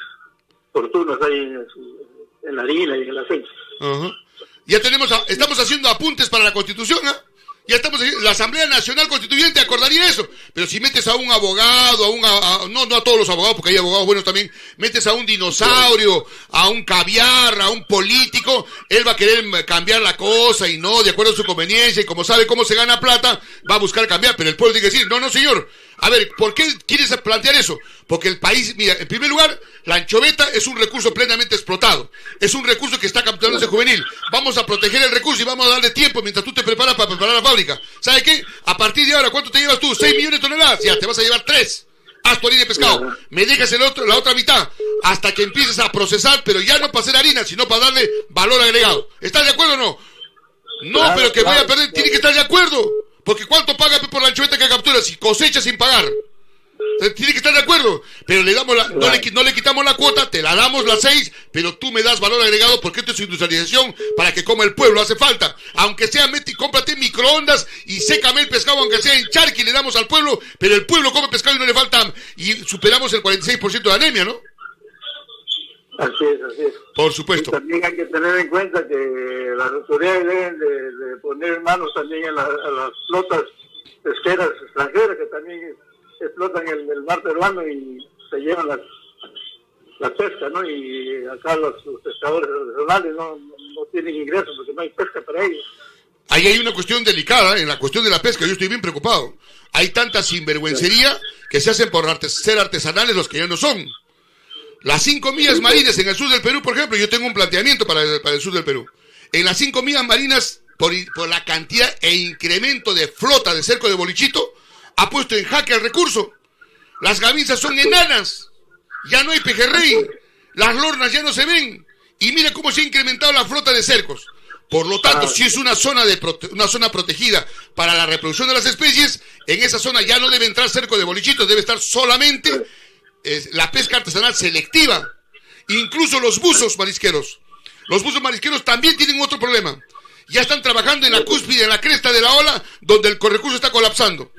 fortunas ahí en la harina y en el aceite. Ya estamos haciendo apuntes para la Constitución, ¿eh? Ya estamos aquí. La Asamblea Nacional Constituyente acordaría eso. Pero si metes a un abogado, no a todos los abogados, porque hay abogados buenos también, metes a un dinosaurio, a un caviar, a un político, él va a querer cambiar la cosa y no, de acuerdo a su conveniencia, y como sabe cómo se gana plata, va a buscar cambiar. Pero el pueblo tiene que decir, no, señor, A ver, ¿por qué quieres plantear eso? Porque el país, mira, en primer lugar, la anchoveta es un recurso plenamente explotado. Es un recurso que está capturándose juvenil. Vamos a proteger el recurso y vamos a darle tiempo mientras tú te preparas para preparar la fábrica. ¿Sabes qué? A partir de ahora, ¿cuánto te llevas tú? 6 millones de toneladas. Ya, te vas a llevar 3. Haz tu harina de pescado. Me dejas la otra mitad hasta que empieces a procesar, pero ya no para hacer harina, sino para darle valor agregado. ¿Estás de acuerdo o no? No, claro, pero que voy a perder, tiene que estar de acuerdo. Porque ¿cuánto paga por la anchoveta que captura si cosecha sin pagar? Tiene que estar de acuerdo. Pero le damos no le quitamos la cuota, te la damos las 6, pero tú me das valor agregado porque esto es industrialización para que coma el pueblo, hace falta. Aunque sea, cómprate microondas y sécame el pescado, aunque sea en charqui, le damos al pueblo, pero el pueblo come pescado y no le falta, y superamos el 46% de anemia, ¿no? Así es. Por supuesto. Y también hay que tener en cuenta que las autoridades deben de poner manos también a las flotas pesqueras extranjeras que también explotan el mar peruano y se llevan la pesca, ¿no? Y acá los pescadores regionales no tienen ingresos porque no hay pesca para ellos. Ahí hay una cuestión delicada, en la cuestión de la pesca, yo estoy bien preocupado. Hay tanta sinvergüencería que se hacen por ser artesanales los que ya no son. Las 5 millas marinas en el sur del Perú, por ejemplo, yo tengo un planteamiento para el sur del Perú. En las 5 millas marinas, por la cantidad e incremento de flota de cerco de bolichito, ha puesto en jaque el recurso. Las gavinzas son enanas, ya no hay pejerrey, las lornas ya no se ven, y mira cómo se ha incrementado la flota de cercos. Por lo tanto, si es una zona protegida para la reproducción de las especies, en esa zona ya no debe entrar cerco de bolichitos, debe estar solamente la pesca artesanal selectiva. Incluso los buzos marisqueros. Los buzos marisqueros también tienen otro problema. Ya están trabajando en la cúspide, en la cresta de la ola, donde el recurso está colapsando.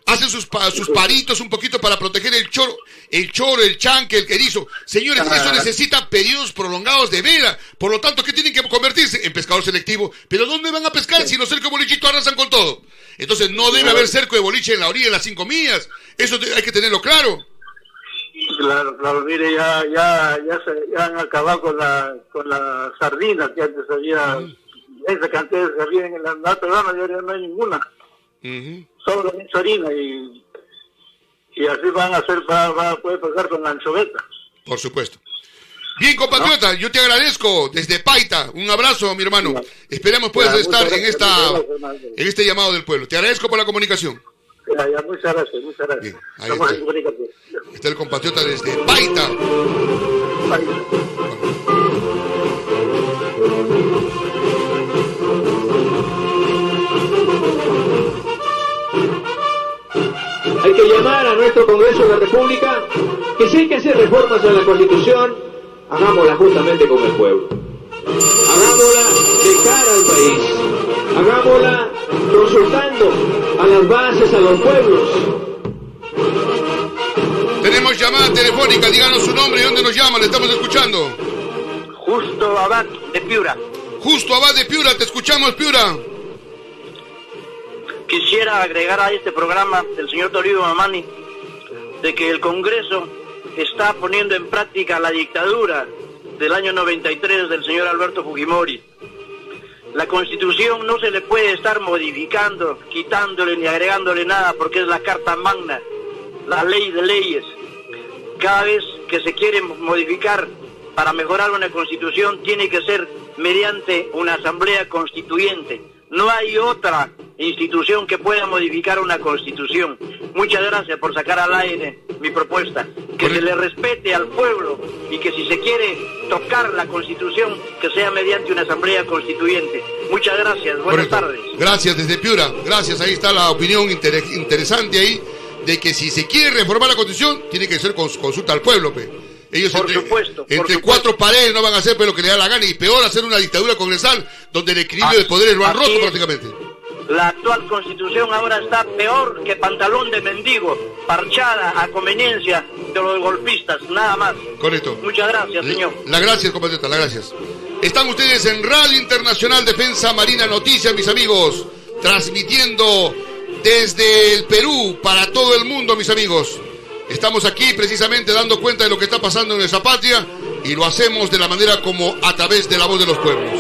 Hacen sus paritos un poquito para proteger el choro, el chanque, el erizo. Señores, eso necesita periodos prolongados de vela. Por lo tanto, ¿qué tienen que convertirse? En pescador selectivo. ¿Pero dónde van a pescar si los cercos de bolichito arrasan con todo? Entonces, no debe haber cerco de boliche en la orilla de las 5 millas. Eso hay que tenerlo claro. Claro, mire, ya han acabado con la sardina que antes había, esa cantidad de sardina en la mar peruana, ya no hay ninguna. Solo mucha harina y así van a hacer, va a poder pasar con la anchoveta. Por supuesto. Bien, compatriota, yo te agradezco desde Paita. Un abrazo, mi hermano. Esperamos puedas estar en este llamado del pueblo. Te agradezco por la comunicación. Muchas gracias. Bien, ahí está el compatriota desde Paita. Hay que llamar a nuestro Congreso de la República que si hay que hacer reformas en la Constitución, hagámosla justamente con el pueblo. Hagámosla de cara al país. Hagámosla consultando a las bases, a los pueblos. Tenemos llamada telefónica, díganos su nombre y dónde nos llama, le estamos escuchando. Justo Abad de Piura. Justo Abad de Piura, te escuchamos, Piura. Quisiera agregar a este programa del señor Toribio Mamani de que el Congreso está poniendo en práctica la dictadura del año 93 del señor Alberto Fujimori. La Constitución no se le puede estar modificando, quitándole ni agregándole nada porque es la Carta Magna, la ley de leyes. Cada vez que se quiere modificar para mejorar una Constitución tiene que ser mediante una asamblea constituyente. No hay otra institución que pueda modificar una Constitución. Muchas gracias por sacar al aire mi propuesta. Que se le respete al pueblo y que si se quiere tocar la Constitución, que sea mediante una asamblea constituyente. Muchas gracias. Buenas tardes. Gracias desde Piura. Gracias. Ahí está la opinión interesante ahí de que si se quiere reformar la Constitución, tiene que ser consulta al pueblo, pe. Ellos entre cuatro paredes no van a hacer lo que le da la gana y peor hacer una dictadura congresal donde el equilibrio de poderes lo han roto prácticamente. La actual Constitución ahora está peor que pantalón de mendigo, parchada a conveniencia de los golpistas, nada más. Correcto. Muchas gracias, señor. Las gracias, compatriota, las gracias. Están ustedes en Radio Internacional Defensa Marina Noticias, mis amigos, transmitiendo desde el Perú para todo el mundo, mis amigos. Estamos aquí precisamente dando cuenta de lo que está pasando en nuestra patria y lo hacemos de la manera como a través de la voz de los pueblos.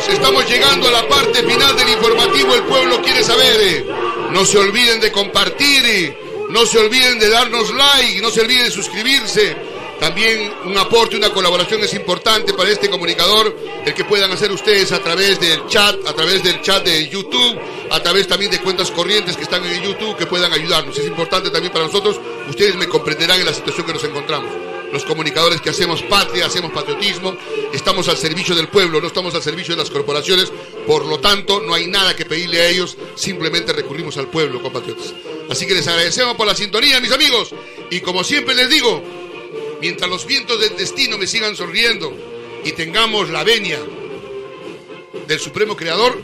amigos, estamos llegando a la parte final del informativo. El pueblo quiere saber. No se olviden de compartir, no se olviden de darnos like, no se olviden de suscribirse. También un aporte, una colaboración es importante para este comunicador, el que puedan hacer ustedes a través del chat de YouTube, a través también de cuentas corrientes que están en YouTube, que puedan ayudarnos. Es importante también para nosotros. Ustedes me comprenderán en la situación que nos encontramos. Los comunicadores que hacemos patria, hacemos patriotismo, estamos al servicio del pueblo, no estamos al servicio de las corporaciones. Por lo tanto, no hay nada que pedirle a ellos, simplemente recurrimos al pueblo, compatriotas. Así que les agradecemos por la sintonía, mis amigos, y como siempre les digo, mientras los vientos del destino me sigan sonriendo y tengamos la venia del Supremo Creador,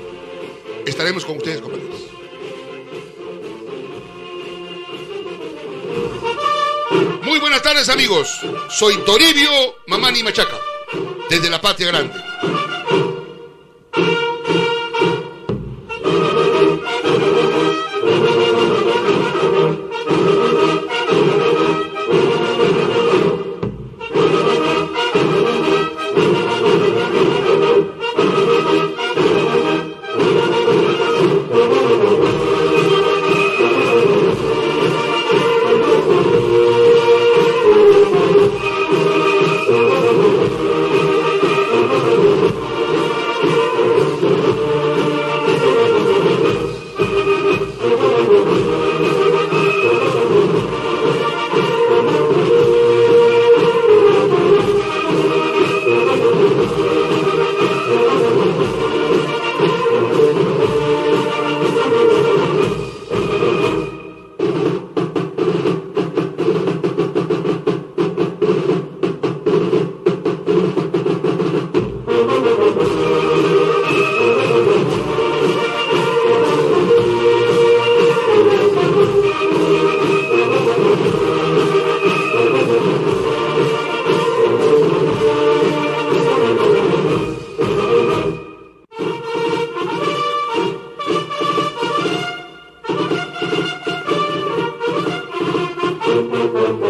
estaremos con ustedes, compañeros. Muy buenas tardes, amigos. Soy Toribio Mamani Machaca, desde la Patria Grande.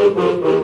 Thank you.